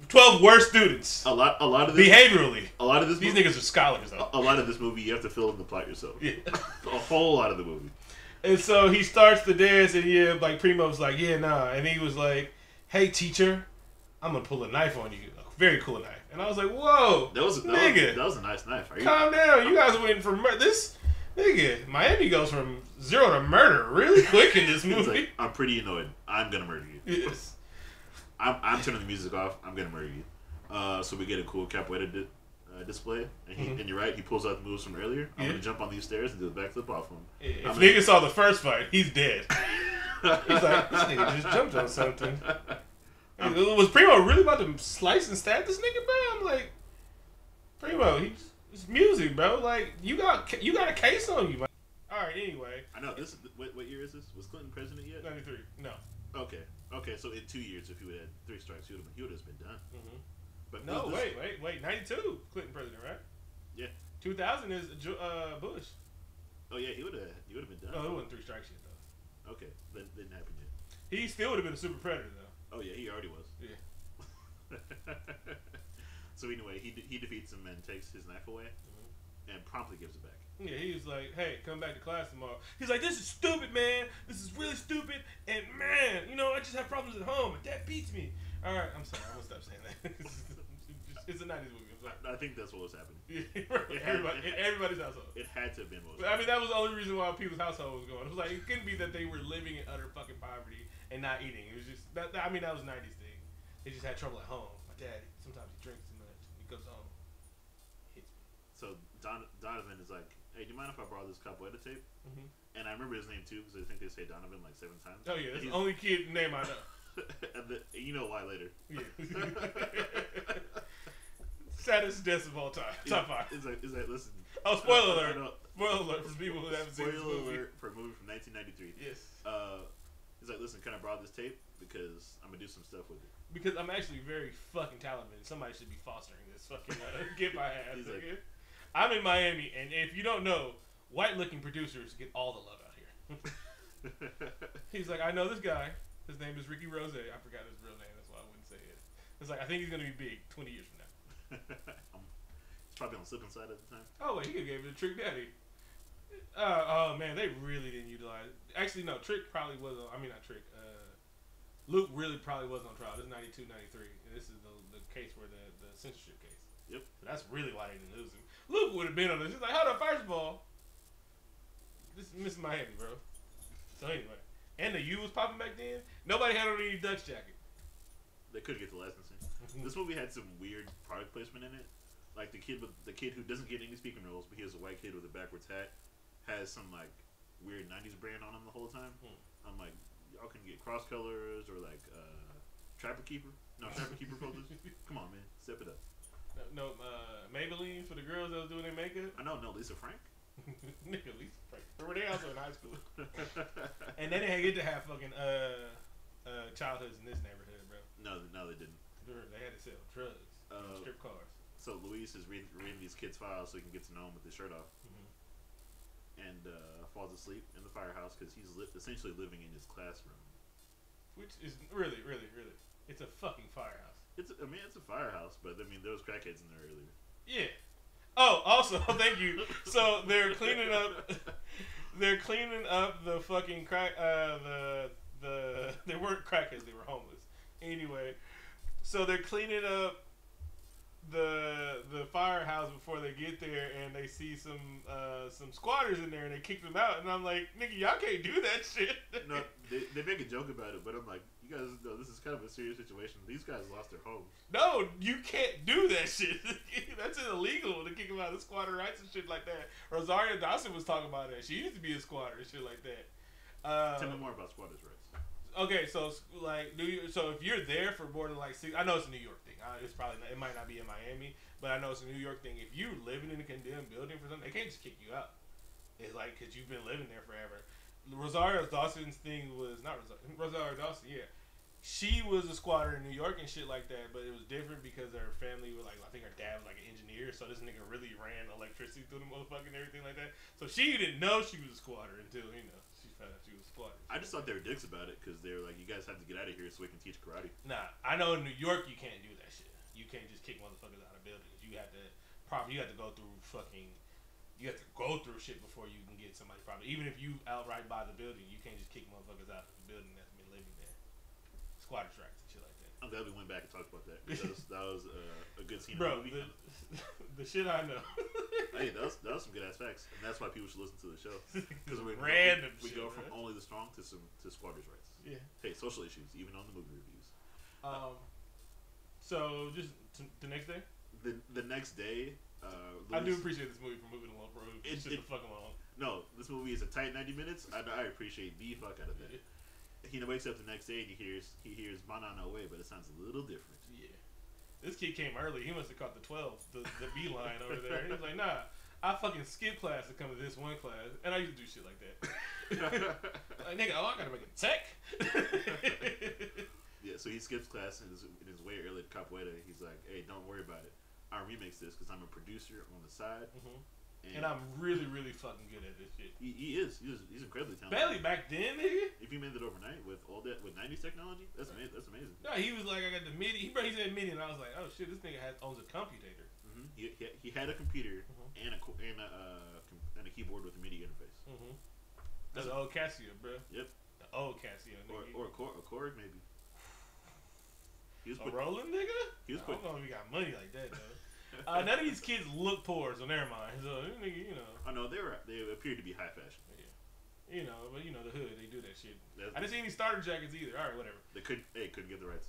12 worst students. A lot of this, behaviorally. A lot of this. These niggas are scholars though. A lot of this movie, you have to fill in the plot yourself. Yeah, a whole lot of the movie. And so he starts the dance, and like Primo's like, yeah, nah, and he was like, hey teacher, I'm gonna pull a knife on you, a very cool knife. And I was like, whoa, that was a nice knife. Calm down, you guys went for this. Nigga, Miami goes from 0 to murder really quick in this movie. Like, I'm pretty annoyed. I'm gonna murder you. Yes. I'm turning the music off. I'm gonna murder you. So we get a cool capoeira display, and you're right. He pulls out the moves from earlier. I'm gonna jump on these stairs and do the backflip off him. Yeah, if nigga saw the first fight, he's dead. He's like, this nigga just jumped on something. Was Primo really about to slice and stab this nigga, bro? I'm like, Primo, it's music, bro. Like, you got a case on you, man. All right, anyway. I know this. What year is this? Was Clinton president yet? 93. No. Okay. So in 2 years, if he would have had 3 strikes, he would have just been done. Mm-hmm. But no, wait. 92, Clinton president, right? Yeah. 2000 is Bush. Oh yeah, he would have been done. No, it wasn't 3 strikes yet though. Okay, that didn't happen yet. He still would have been a super predator though. Oh yeah, he already was. Yeah. So anyway, he defeats him and takes his knife away, and promptly gives it back. Yeah, he was like, "Hey, come back to class tomorrow." He's like, "This is stupid, man. This is really stupid, and man, I just have problems at home, and Dad beats me." All right, I'm sorry, I'm gonna stop saying that. It's a '90s movie. I think that's what was happening. Yeah, everybody's household. It had to have been. I mean, that was the only reason why people's household was going. It was like it couldn't be that they were living in utter fucking poverty and not eating. It was just that. I mean, that was '90s thing. They just had trouble at home. My dad sometimes he drinks too much. He goes home, hits me. So Donovan is like, "Hey, do you mind if I borrow this capoeira tape?" And I remember his name too because I think they say Donovan like 7 times. Oh yeah, that's the only kid name I know. And you know why later. Yeah. Saddest deaths of all time. Top 5. It's like listen. Oh, spoiler alert! Spoiler alert for people who haven't seen this movie. Spoiler alert for a movie from 1993. Yes. He's like, listen, can I borrow this tape because I'm gonna do some stuff with it. Because I'm actually very fucking talented. Somebody should be fostering this fucking gift I have. Like, I'm in Miami, and if you don't know, white-looking producers get all the love out here. He's like, I know this guy. His name is Ricky Rose. I forgot his real name. That's why I wouldn't say it. It's like, I think he's gonna be big 20 years from now. He's probably on the slipping side at the time. Oh wait, he could have gave it to Trick Daddy. Oh man, they really didn't utilize. Actually, no, Trick probably was on. I mean, not Trick. Luke really probably was on trial. This is 92, 93. And this is the case where the censorship case. Yep. So that's really why they didn't lose him. Luke would have been on this. He's like, hold up, first of all, this is Miss Miami, bro. So anyway, and the U was popping back then. Nobody had on any Ducks jacket. They could get the licensing. This movie had some weird product placement in it. Like the kid who doesn't get any speaking roles, but he has a white kid with a backwards hat, has some like weird '90s brand on him the whole time. I'm like, y'all can get Cross Colors or like Trapper Keeper. No, Trapper Keeper folders. Come on, man, step it up. No, Maybelline for the girls that was doing their makeup. I know, no, Lisa Frank. Nigga, Lisa Frank. Were they also in high school? And they didn't get to have fucking childhoods in this neighborhood, bro. No, they didn't. They had to sell drugs, strip cars. So Luis is reading these kids' files so he can get to know them with his shirt off, and falls asleep in the firehouse because he's essentially living in his classroom. Which is really, it's a fucking firehouse. It's a firehouse, but I mean there was crackheads in there earlier. Yeah. Oh, also, thank you. So they're cleaning up. They're cleaning up the fucking crack. They weren't crackheads. They were homeless. Anyway, so they're cleaning up the firehouse before they get there, and they see some squatters in there, and they kick them out. And I'm like, nigga, y'all can't do that shit. No, they make a joke about it, but I'm like, you You guys know this is kind of a serious situation. These guys lost their homes. No, you can't do that shit. That's illegal to kick them out of squatter rights and shit like that. Rosario Dawson was talking about that. She used to be a squatter and shit like that. Tell me more about squatters' rights. Okay, so like, so if you're there for more than like 6, I know it's a New York thing. It's probably not, it might not be in Miami, but I know it's a New York thing. If you're living in a condemned building for something, they can't just kick you out. It's like because you've been living there forever. Rosario Dawson's thing was not Rosario Dawson. Yeah, she was a squatter in New York and shit like that, but it was different because her family were like, I think her dad was like an engineer, so this nigga really ran electricity through the motherfucker and everything like that. So she didn't know she was a squatter until she found out she was a squatter. I just thought they were dicks about it because they were like, you guys have to get out of here so we can teach karate. Nah, I know in New York you can't do that shit. You can't just kick motherfuckers out of buildings. You have to go through fucking. You have to go through shit before you can get somebody property. Even if you outright buy the building, you can't just kick motherfuckers out of the building that's been living there. Squatter strikes and shit like that. I'm glad we went back and talked about that. That was a good scene. Bro, the shit I know. Hey, that was some good ass facts, and that's why people should listen to the show. Because we go from only the strong to squatters' rights. Yeah. Hey, social issues, even on the movie reviews. So just the next day. The next day. I do appreciate this movie for moving along, bro. It's just the fuck along. No, this movie is a tight 90 minutes. I appreciate the fuck out of that. He wakes up the next day and he hears "Mana no way," but it sounds a little different. Yeah, this kid came early. He must have caught the 12, the B line over there. He was like, "Nah, I fucking skip class to come to this one class," and I used to do shit like that. Like, nigga, I gotta make a tech. Yeah, so he skips class and is way early to Capoeira. He's like, "Hey, don't worry about it. I'll remix this because I'm a producer on the side." Mm-hmm. And I'm really, really fucking good at this shit. He is. He's incredibly talented. Barely back then, nigga. If you made it overnight with all that, with 90s technology, that's amazing. No, he was like, I got the MIDI. He said MIDI, and I was like, oh shit, this nigga owns a computer. Mm-hmm. He had a computer and a keyboard with a MIDI interface. Mm-hmm. That's the old Casio, bro. Yep. The old Casio, nigga. Or a Korg, maybe. A Roland, nigga? I don't know if he got money like that, though. None of these kids look poor, so never mind. So, nigga, you know. I know, they appeared to be high fashion. Yeah. You know, but you know, the hood, they do that shit. I didn't see any starter jackets either. Alright, whatever. They couldn't get the rights.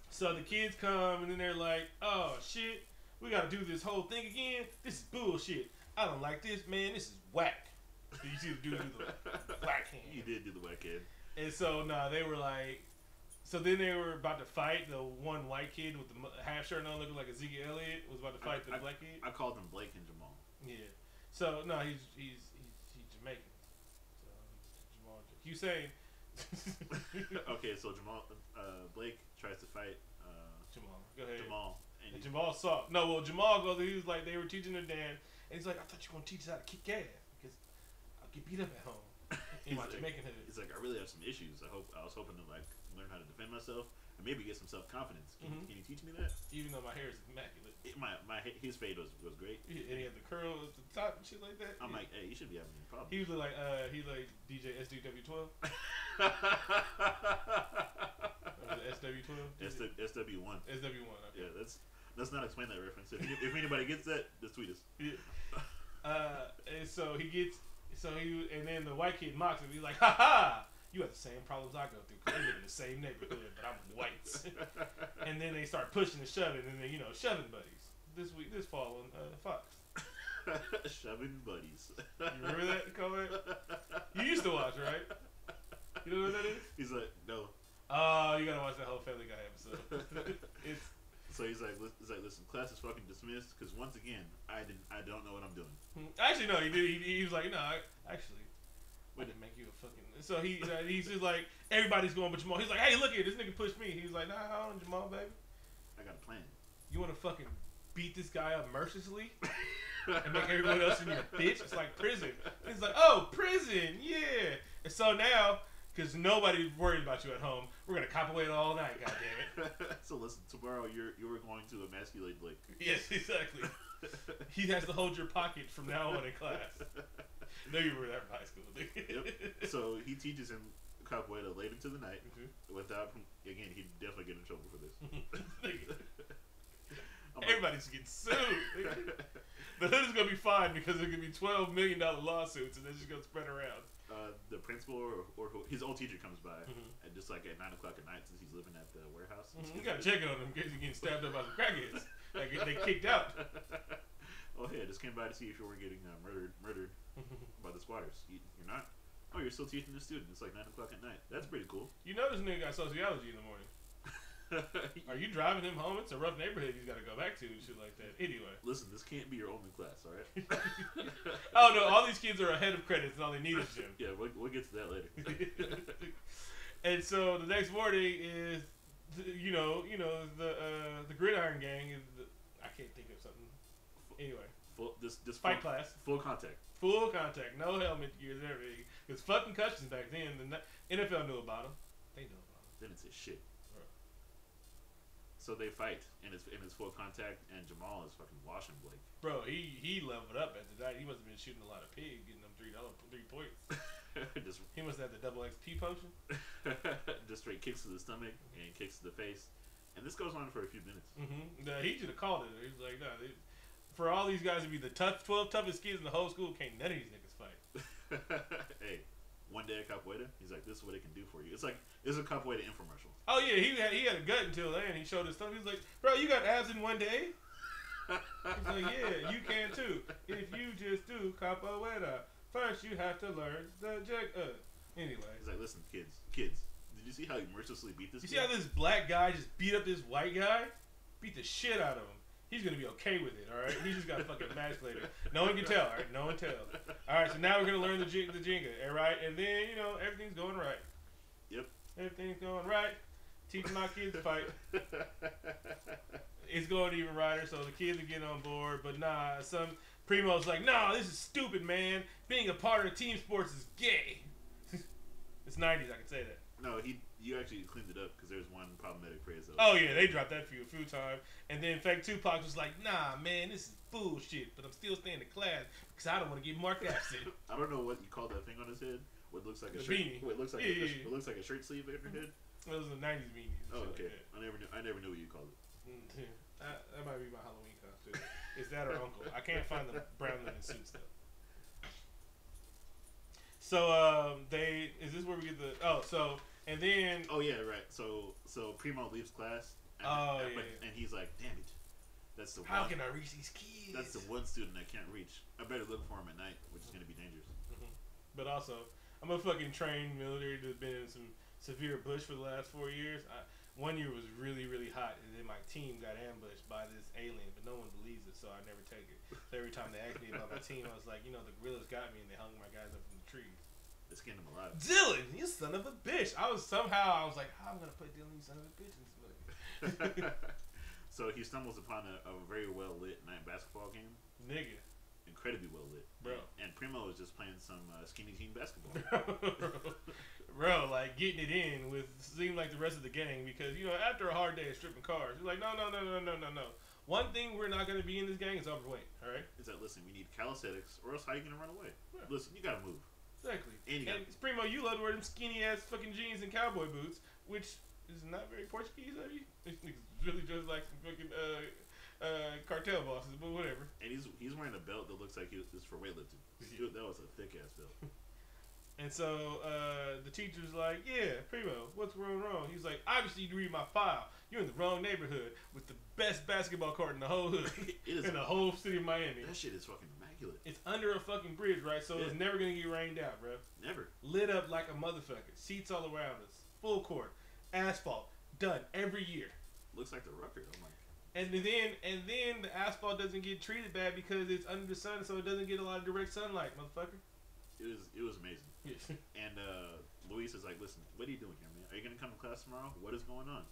So the kids come, and then they're like, oh, shit, we gotta do this whole thing again? This is bullshit. I don't like this, man. This is whack. So you see the dude do the whack hand. You did do the whack hand. And so, they were like, so then they were about to fight the one white kid with the half shirt on, looking like Ezekiel Elliott, was about to fight the black kid. I called him Blake and Jamal. Yeah. So no, he's Jamaican. So Jamal Hussein. Okay, so Blake tries to fight Jamal. Go ahead. Jamal. And Jamal saw. No, well, Jamal goes. He was like, they were teaching their dance, and he's like, I thought you were gonna teach us how to kick ass because I'll get beat up at home. In my Jamaican hood. He's like, I really have some issues. I was hoping to like learn how to defend myself and maybe get some self confidence. Can you teach me that? Even though my hair is immaculate. His fade was great. And he had the curl at the top and shit like that. I'm like, hey, you should be having any problems. He was like DJ SDW12. SW12. SW1. SW1. Okay. Yeah, let's not explain that reference. If anybody gets that, just tweet us. Yeah. And so and then the white kid mocks him. He's like, ha ha! You have the same problems I go through because we live in the same neighborhood, but I'm white. And then they start pushing and shoving, and then shoving buddies. This fall on Fox. Shoving buddies. You remember that comment? You used to watch, right? You know what that is? He's like, no. Oh, you gotta watch that whole Family Guy episode. So he's like, listen, class is fucking dismissed because once again, I don't know what I'm doing. Actually, no, he did. He was like, no, I didn't make you a fucking. So he's just like, everybody's going but Jamal. He's like, hey, look at this nigga pushed me. He's like, nah, hold on, Jamal, baby. I got a plan. You want to fucking beat this guy up mercilessly and make everyone else in your bitch? It's like prison. And he's like, oh, prison, yeah. And so now, because nobody's worried about you at home, we're gonna capoeira all night. Goddammit. So listen, tomorrow you're going to emasculate Blake. Yes, exactly. He has to hold your pocket from now on in class. No, you were there in high school. Yep. So he teaches him capoeira late into the night. Without, again, he'd definitely get in trouble for this. Everybody's getting sued. The hood is gonna be fine because there's gonna be $12 million lawsuits, and they're just gonna spread around. The principal or his old teacher comes by at just like at 9 o'clock at night, since he's living at the warehouse. You gotta check it on him in case he's getting stabbed up by some crackheads. Like they kicked out. Oh hey, I just came by to see if you were getting murdered by the squatters. You're not. Oh, you're still teaching the student. It's like 9 o'clock at night. That's pretty cool. You know this nigga got sociology in the morning. Are you driving him home? It's a rough neighborhood he's got to go back to and shit like that. Anyway. Listen, this can't be your only class, all right? Oh, no, all these kids are ahead of credits and all they need is gym. Yeah, we'll get to that later. And so the next morning is, the gridiron gang is, I can't think of something. Anyway. This fight class. Full contact. Full contact. No helmet gears and everything. Because fucking concussions back then. The NFL knew about them. They knew about them. They didn't say shit. Bro. So they fight, and it's full contact, and Jamal is fucking washing Blake. Bro, he leveled up after that. He must have been shooting a lot of pig, getting them $3 points. He must have had the double XP function. Just straight kicks to the stomach and kicks to the face, and this goes on for a few minutes. He should have called it. He was like, nah, for all these guys to be the 12 toughest kids in the whole school, can't none of these niggas fight. Hey, one day at Capoeira, he's like, this is what it can do for you. It's like, it's a Capoeira infomercial. Oh yeah, he had a gut until then. He showed his stuff. He was like, bro, you got abs in one day? He's like, yeah, you can too. If you just do Capoeira. First, you have to learn the jig. Anyway. He's like, listen, kids, did you see how he mercilessly beat this kid? You see how this black guy just beat up this white guy? Beat the shit out of him. He's going to be okay with it, alright? He just got a fucking match later. No one can tell, alright? No one tells. Alright, so now we're going to learn the Jenga, alright? And then, everything's going right. Yep. Everything's going right. Teaching my kids to fight. It's going even righter, so the kids are getting on board. But nah, some Primo's like, nah, this is stupid, man. Being a part of team sports is gay. It's 90s, I can say that. No, you actually cleaned it up because there's one problematic phrase. Oh yeah, they dropped that for a few times. And then Fake Tupac was like, nah, man, this is bullshit, but I'm still staying in class because I don't want to get marked absent. I don't know what you call that thing on his head. What looks like a shirt. Beanie. What looks like it looks like a shirt sleeve over your head. It was a 90s beanie. Oh, okay. Like I never knew what you called it. That might be my Halloween costume. Is that or Uncle? I can't find the brown linen suits though. So is this where we get the and then yeah, right. So Primo leaves class and he's like, damn it. That's the How can I reach these kids? That's the one student I can't reach. I better look for him at night, which is gonna be dangerous. But also, I'm a fucking trained military that's been in some severe bush for the last 4 years. One year was really, really hot, and then my team got ambushed by this alien, but no one believes it, so I never take it. So every time they asked me about my team, I was like, the gorillas got me, and they hung my guys up from the trees. They skinned them alive. Dylan, you son of a bitch! I was like, how I'm gonna put Dylan, you son of a bitch, in this movie? So he stumbles upon a very well lit night basketball game. Nigga. Incredibly well lit, bro. And Primo is just playing some skinny teen basketball, bro. Like getting it in with seemed like the rest of the gang because after a hard day of stripping cars, you're like, no. One thing we're not gonna be in this gang is overweight. All right. Is that listen? We need calisthenics, or else how are you gonna run away? Yeah. Listen, you gotta move. Exactly. And Primo, you love to wear them skinny ass fucking jeans and cowboy boots, which is not very Portuguese of you. It's really just like some fucking cartel bosses, but whatever. And he's wearing a belt that looks like it's for weightlifting. Dude, that was a thick ass belt. And so the teacher's like, yeah, Primo, what's going wrong? He's like, obviously you read my file. You're in the wrong neighborhood with the best basketball court in the whole hood. In the whole city of Miami. That shit is fucking immaculate. It's under a fucking bridge, right? So it's never going to get rained out, bro. Never. Lit up like a motherfucker. Seats all around us. Full court. Asphalt. Done every year. Looks like the Rucker. Oh my. And then the asphalt doesn't get treated bad because it's under the sun, so it doesn't get a lot of direct sunlight, motherfucker. It was amazing. Yes. And Luis is like, listen, what are you doing here, man? Are you gonna come to class tomorrow? What is going on?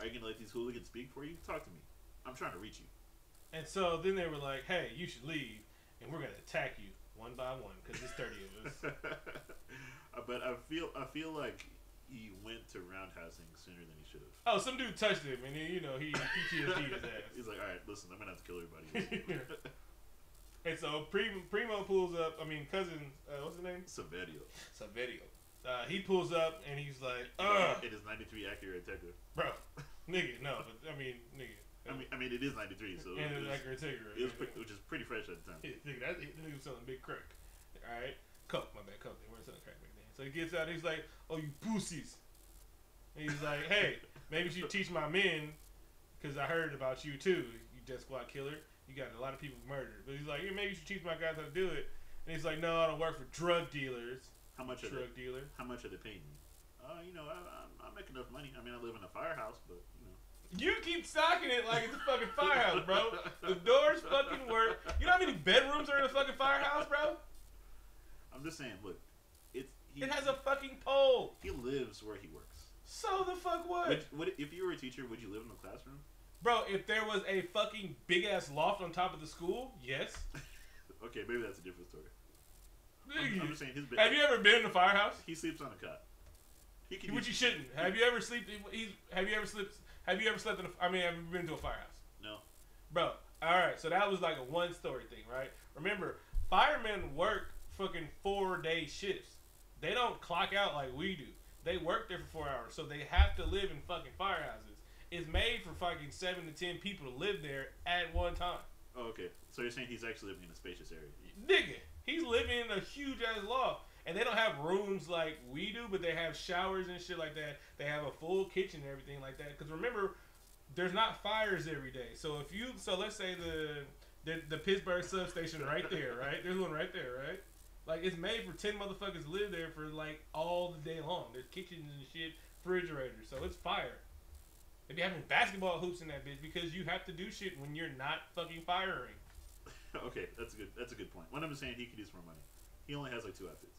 Are you gonna let these hooligans speak for you? Talk to me. I'm trying to reach you. And so then they were like, hey, you should leave, and we're gonna attack you one by one because there's 30 of us. But I feel like he went to roundhousing sooner than he should have. Oh, some dude touched him, and then he PTSD'd his ass. He's like, all right, listen, I'm gonna have to kill everybody. And so Primo pulls up. I mean, cousin, what's his name? Saverio. He pulls up and he's like, It is 93 Acura Integra. Bro, nigga, no, but I mean, nigga. I mean, it is 93, so and it's Acura Integra, which is pretty fresh at the time. Nigga, that nigga was selling big crack. All right, coke. My bad, coke. They weren't selling crack back then. So he gets out. And he's like, "Oh, you pussies! And he's like, hey, maybe you should teach my men, because I heard about you too, you death squad killer. You got a lot of people murdered. But he's like, yeah, maybe you should teach my guys how to do it. And he's like, no, I don't work for drug dealers. How much are drug dealer? How much are they paying you? You know, I make enough money. I mean, I live in a firehouse, but you know. You keep stocking it like it's a fucking firehouse, bro. The doors fucking work. You know how many bedrooms are in a fucking firehouse, bro? I'm just saying, look, it has a fucking pole. He lives where he works. So the fuck what? If you were a teacher, would you live in a classroom? Bro, if there was a fucking big ass loft on top of the school, yes. Okay, maybe that's a different story. I'm just saying his bed. Have you ever been in a firehouse? He sleeps on a cot. Which you shouldn't. Have you ever slept? Have you ever slept in? Have you ever been to a firehouse? No. Bro, all right. So that was like a one story thing, right? Remember, firemen work fucking 4-day shifts. They don't clock out like we do. They work there for 4 hours, so they have to live in fucking firehouses. It's made for fucking 7 to 10 people to live there at one time. Oh, okay. So you're saying he's actually living in a spacious area? Nigga, he's living in a huge ass loft. And they don't have rooms like we do, but they have showers and shit like that. They have a full kitchen and everything like that. Because remember, there's not fires every day. So let's say the Pittsburgh substation right there, right? There's one right there, right? Like, it's made for 10 motherfuckers to live there for like all the day long. There's kitchens and shit, refrigerators. So it's fire. They be having basketball hoops in that bitch because you have to do shit when you're not fucking firing. Okay, that's a good point. One of them is saying he could use more money. He only has like 2 outfits.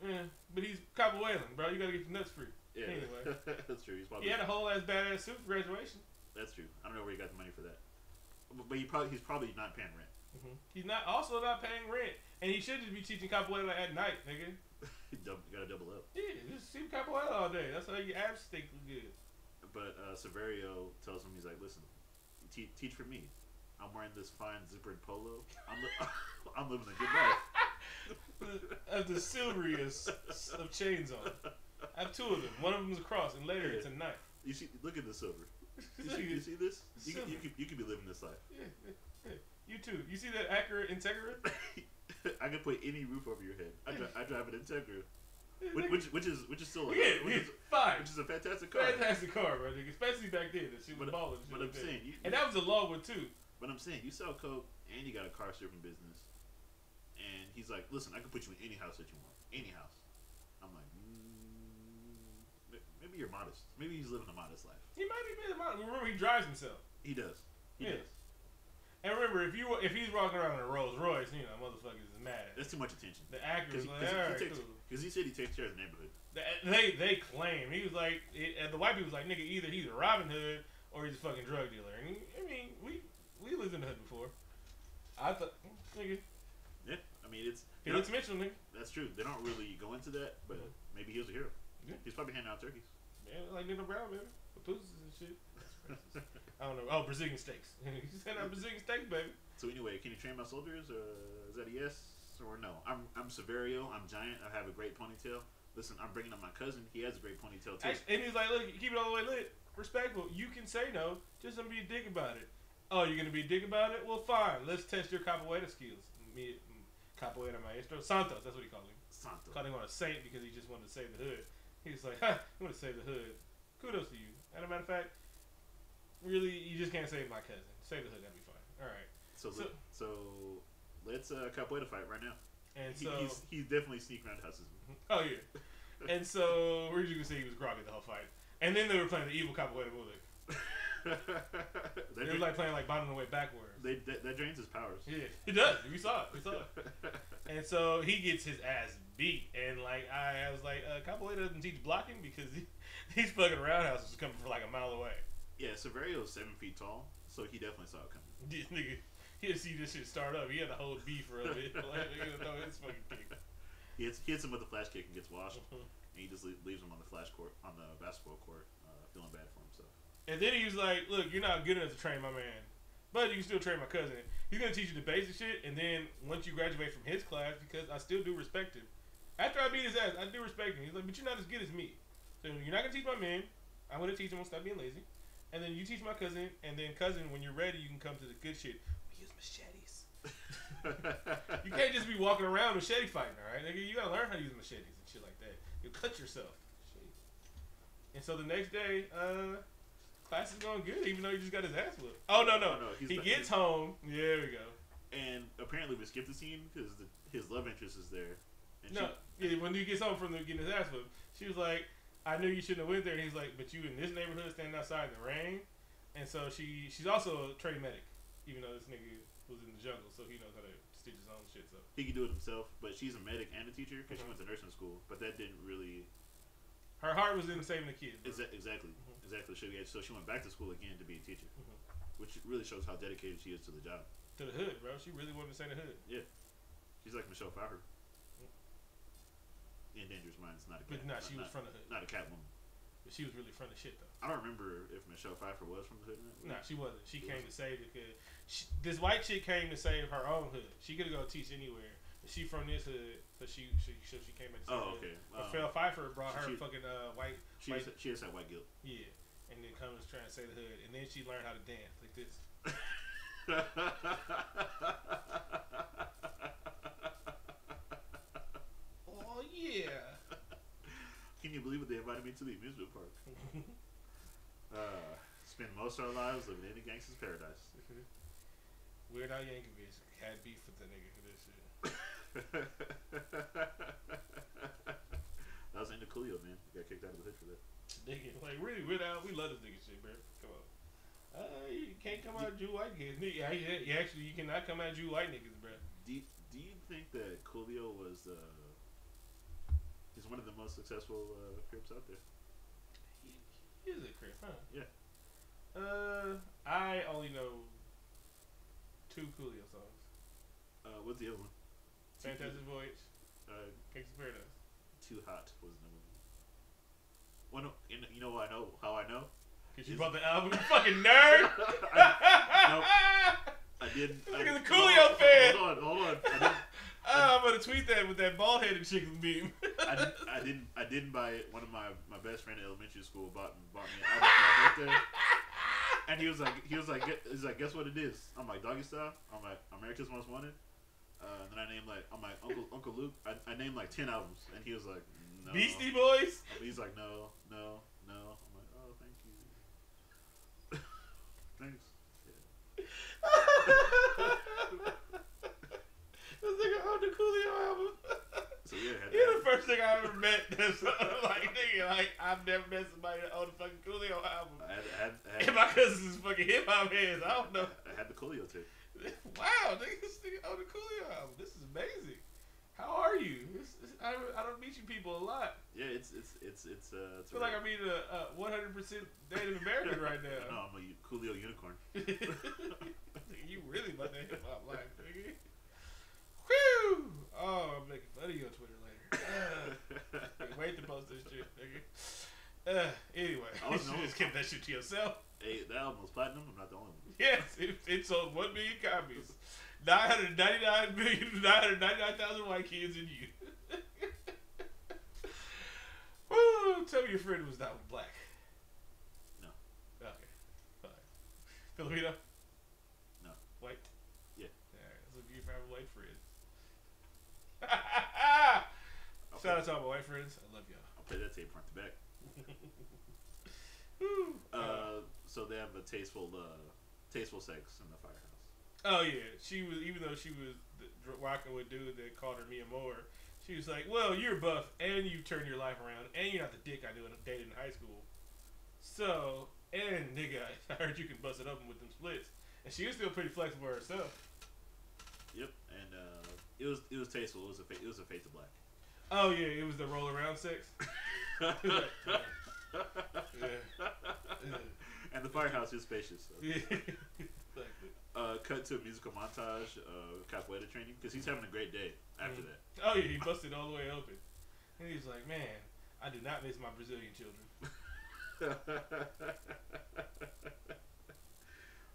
Yeah, but he's Capoeilan, bro. You gotta get your nuts free. Yeah, anyway, that's true. He had a whole ass badass suit for graduation. That's true. I don't know where he got the money for that, but he's probably not paying rent. Mm-hmm. He's not paying rent, and he should just be teaching capoeira at night, nigga. You gotta double up. Yeah, just teach capoeira all day. That's how your abs stay good. But Severio tells him, he's like, listen, teach for me. I'm wearing this fine zippered polo. I'm living a good life. Of the silveriest of chains on. I have 2 of them. One of them is a cross, and later it's a knife. You see? Look at the silver. You see this? You could be living this life. Yeah. You too. You see that accurate Integra? I can put any roof over your head. I drive an Integra. Which is still fine. Which is a fantastic car. Fantastic car, bro. Especially back then, that shit was balling. But I'm saying, and that was a law one too. But I'm saying, you sell coke and you got a car surfing business, and he's like, "Listen, I can put you in any house that you want, any house." I'm like, maybe you're modest. Maybe he's living a modest life. He might be modest. Remember, he drives himself. He does. He does. And remember, if he's walking around in a Rolls Royce, you know, motherfuckers is mad. That's too much attention. The actors, because he said he takes care of the neighborhood. They claim he was like, and the white people was like, nigga, either he's a Robin Hood or he's a fucking drug dealer. And I mean, we lived in the hood before. I thought, nigga. Yeah, I mean he looks Mitchell, nigga. That's true. They don't really go into that, but maybe he was a hero. Yeah. He's probably handing out turkeys. Yeah, like Nino Brown, baby. With pussies and shit. I don't know. Oh, Brazilian steaks. He's handing out Brazilian steaks, baby. So anyway, can you train my soldiers? Is that a yes or no? I'm Severio. I'm giant. I have a great ponytail. Listen, I'm bringing up my cousin. He has a great ponytail too. And he's like, look, keep it all the way lit. Respectful. You can say no. Just don't be a dick about it. Oh, you're gonna be a dick about it? Well, fine. Let's test your capoeira skills. Capoeira maestro Santos. That's what he called him. Santos. Called him on a saint because he just wanted to save the hood. He was like, ha, you want to save the hood. Kudos to you. And a matter of fact, really, you just can't save my cousin. Save the hood, that'd be fine. All right. So let's capoeira fight right now. And so he's definitely sneaking around houses. Oh yeah. And so where you gonna say he was groggy the whole fight? And then they were playing the evil capoeira music. They were like playing like bottom the way backwards. That drains his powers. Yeah, it does. We saw it. And so he gets his ass beat. And like I was like, capoeira doesn't teach blocking because these fucking roundhouses is coming from like a mile away. Yeah, Severio's 7 feet tall, so he definitely saw it coming. This nigga, he had to see this shit start up. He had to hold B for a bit. Like, he gonna throw his fucking kick. He hits him with the flash kick and gets washed. And he just leaves him on the on the basketball court, feeling bad for himself. And then he was like, look, you're not good enough to train my man, but you can still train my cousin. He's going to teach you the basic shit, and then once you graduate from his class, because I still do respect him. After I beat his ass, I do respect him. He's like, but you're not as good as me. So you're not going to teach my man. I'm going to teach him to stop being lazy. And then you teach my cousin, and then cousin, when you're ready, you can come to the good shit. We use machetes. You can't just be walking around machete fighting, all right? Nigga, you got to learn how to use machetes and shit like that. You'll cut yourself. And so the next day, class is going good, even though he just got his ass whooped. Oh no! He gets home. There we go. And apparently we skipped the scene because his love interest is there. And when he gets home from getting his ass whooped, she was like, "I knew you shouldn't have went there." And he's like, "But you in this neighborhood standing outside in the rain." And so she's also a trained medic, even though this nigga was in the jungle, so he knows how to stitch his own shit. So he can do it himself. But she's a medic and a teacher because she went to nursing school. But that didn't really. Her heart was in saving the kids. Exactly. So she went back to school again to be a teacher, which really shows how dedicated she is to the job. To the hood, bro. She really wanted to say the hood. Yeah, she's like Michelle Pfeiffer. In Dangerous Minds, not a cat. But nah, she was from the hood. Not a Catwoman. But she was really from the shit, though. I don't remember if Michelle Pfeiffer was from the hood. Nah, she wasn't. She came to save it because this white chick came to save her own hood. She could go teach anywhere. But she from this hood, so she came to save okay. But Michelle Pfeiffer brought her fucking white. She has that white guilt. Yeah, and then comes trying to save the hood, and then she learned how to dance like this. Oh yeah! Can you believe it? They invited me to the amusement park. Spend most of our lives living in a gangster's paradise. Weird Al Yankovic had beef with the nigga for this shit. That was into Coolio, man. He got kicked out of the hood for that. Nigga, like really, Weird Al, we love this nigga shit, bro. Come on. You can't come out Jew white kids. Actually, you cannot come out Jew white niggas, bro. Do you think that Coolio was he's one of the most successful Crips out there? He is a Crip, huh? Yeah. I only know 2 Coolio songs. What's the other one? Fantastic Voyage. Gangsta's Paradise. Too Hot was the number one. Well, no, you know how I know? Cause you bought the album, you fucking nerd. I didn't. Look at the Coolio fan. Hold on. I'm gonna tweet that with that bald headed chicken beam. I didn't buy it. One of my best friend in elementary school bought me an album for my birthday. And he was like, guess what it is? I'm like, Doggy Style. I'm like, America's Most Wanted. And then I named Uncle Luke. I named like 10 albums, and he was like, no. Beastie Boys. He's like, no. I'm like, oh, thank you. Thanks. Yeah. This nigga owned the Coolio album. So yeah, you're the first nigga I ever met that's like, nigga, like I've never met somebody that owned the fucking Coolio album. And my cousins is fucking hip hop heads. I don't know. I had the Coolio tape. Wow, nigga, this nigga owned the Coolio album. This is amazing. How are you? I don't meet you people a lot. Yeah, it's I feel like I'm meeting a 100% Native American right now. No, I'm a Coolio unicorn. You really about that hip hop life, nigga. Whew! Oh, I'm making fun of you on Twitter later. Can't wait to post this shit, nigga. Anyway, you should just keep that shit to yourself. Hey, that album was platinum. I'm not the only one. Yes, it sold 1 million copies. 999,000 white kids and you. Woo! Tell me your friend was not black. No. Okay, fine. Filipino? No. White? Yeah. Alright, let's look if you have a white friend. Shout out to all my white friends. I love y'all. I'll play that tape front to back. So they have a tasteful sex in the firehouse. Oh yeah, she was. Even though she was rocking with dude that called her Mia Moore, she was like, "Well, you're buff and you turned your life around, and you're not the dick I knew and dated in high school. So, and nigga, I heard you can bust it open with them splits." And she was still pretty flexible herself. Yep, and it was tasteful. It was a fade to black. Oh yeah, it was the roll around sex. Yeah. And the firehouse is spacious. So. Yeah. Cut to a musical montage of capoeira training because he's having a great day after that. Oh yeah, he busted all the way open, and he's like, "Man, I do not miss my Brazilian children."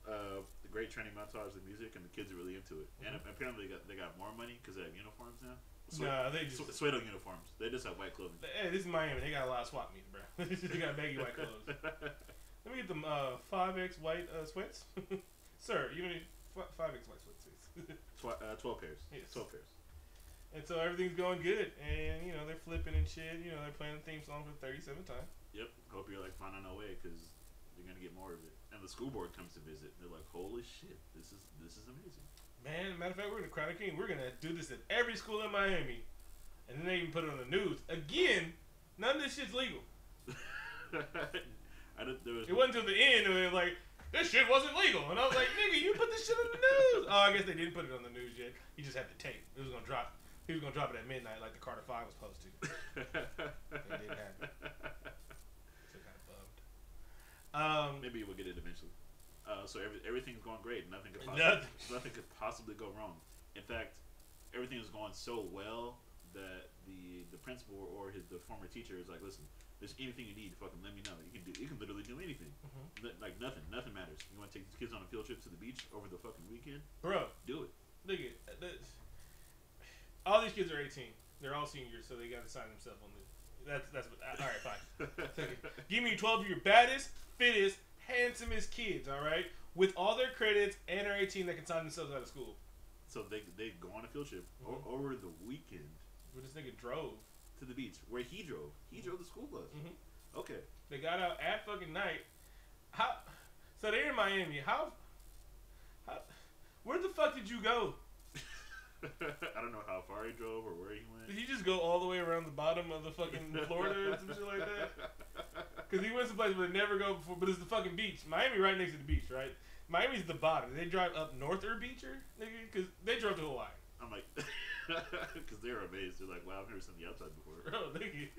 The great training montage of music, and the kids are really into it. And apparently they got more money because they have uniforms now. Nah, they just Suedo uniforms. They just have white clothing. Hey, this is Miami. They got a lot of swap meets, bro. They got baggy white clothes. Let me get them 5X white sweats. Sir, you need 5X white sweats, please. 12 pairs. Yes. 12 pairs. And so everything's going good. And, you know, they're flipping and shit. You know, they're playing the theme song for the 37th time. Yep. Hope you're like fine on our way because you're gonna get more of it. And the school board comes to visit. They're like, holy shit, this is amazing. Man, matter of fact, we're gonna Crown King. We're gonna do this at every school in Miami, and then they even put it on the news again. None of this shit's legal. It wasn't until the end where they were like, this shit wasn't legal, and I was like, nigga, you put this shit on the news. Oh, I guess they didn't put it on the news yet. He just had the tape. It was gonna drop. He was gonna drop it at midnight like the Carter 5 was supposed to. It didn't happen. So kind of bummed. Maybe we'll get it eventually. So everything's going great. Nothing could possibly go wrong. In fact, everything is going so well that the principal or the former teacher is like, listen, there's anything you need, fucking let me know. You can literally do anything. Mm-hmm. Like nothing matters. You want to take the kids on a field trip to the beach over the fucking weekend? Bro, do it. Nigga, all these kids are 18. They're all seniors, so they got to sign themselves on this. That's what. All right, fine. Give me 12 of your baddest, fittest, handsomest kids. All right, with all their credits and are 18 that can sign themselves out of school. So they go on a field trip over the weekend. Where this nigga drove to the beach. Where he drove. He drove the school bus. Mm-hmm. Okay. They got out at fucking night. How? So they're in Miami. How? Where the fuck did you go? I don't know how far he drove or where he went. Did he just go all the way around the bottom of the fucking Florida or some shit like that? Because he went to places where they never go before, but it's the fucking beach. Miami right next to the beach, right? Miami's the bottom. They drive up north or beacher, nigga? Because they drove to Hawaii. I'm like, because they're amazed. They're like, wow, I've never seen the outside before. Bro, nigga.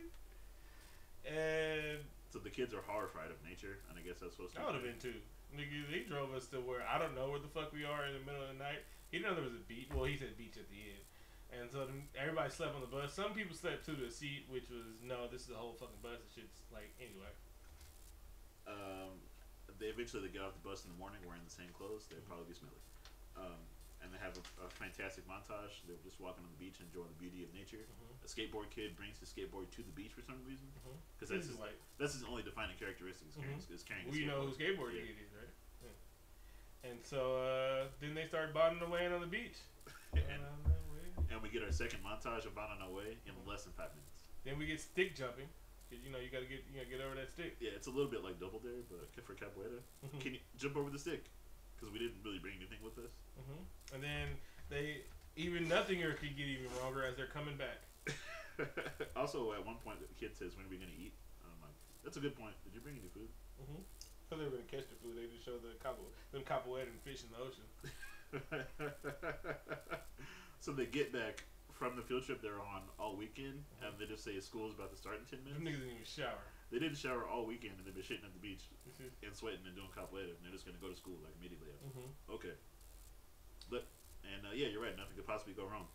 And so the kids are horrified of nature, and I guess that's supposed to be. I would have been too. Nigga, they drove us to where I don't know where the fuck we are in the middle of the night. He didn't know there was a beach. Well, he said beach at the end. And so everybody slept on the bus. Some people slept to the seat, which was, no, this is the whole fucking bus. This shit's like, anyway. They eventually get off the bus in the morning wearing the same clothes. They'd probably be smelly. And they have a fantastic montage. They're just walking on the beach, enjoying the beauty of nature. A skateboard kid brings his skateboard to the beach for some reason, because that's his only defining characteristic is carrying. We know who skateboard kid is, right? Yeah. And so then they start bonding away on the beach. And we get our second montage of bonding away in less than 5 minutes. Then we get stick jumping. Cause you gotta get over that stick. Yeah, it's a little bit like Double Dare, but for capoeira. Can you jump over the stick? Because we didn't really bring anything with us. And then nothinger could get even wronger as they're coming back. Also, at one point, the kid says, "When are we gonna eat?" I'm like, "That's a good point. Did you bring any food?" Because they were gonna catch the food. They just show them capoeira and fish in the ocean. So they get back from the field trip they're on all weekend, and they just say school's about to start in 10 minutes. Them niggas didn't even shower. They didn't shower all weekend, and they've been shitting at the beach and sweating and doing capoeira, and they're just gonna go to school like immediately after. Okay. Yeah, you're right. Nothing could possibly go wrong.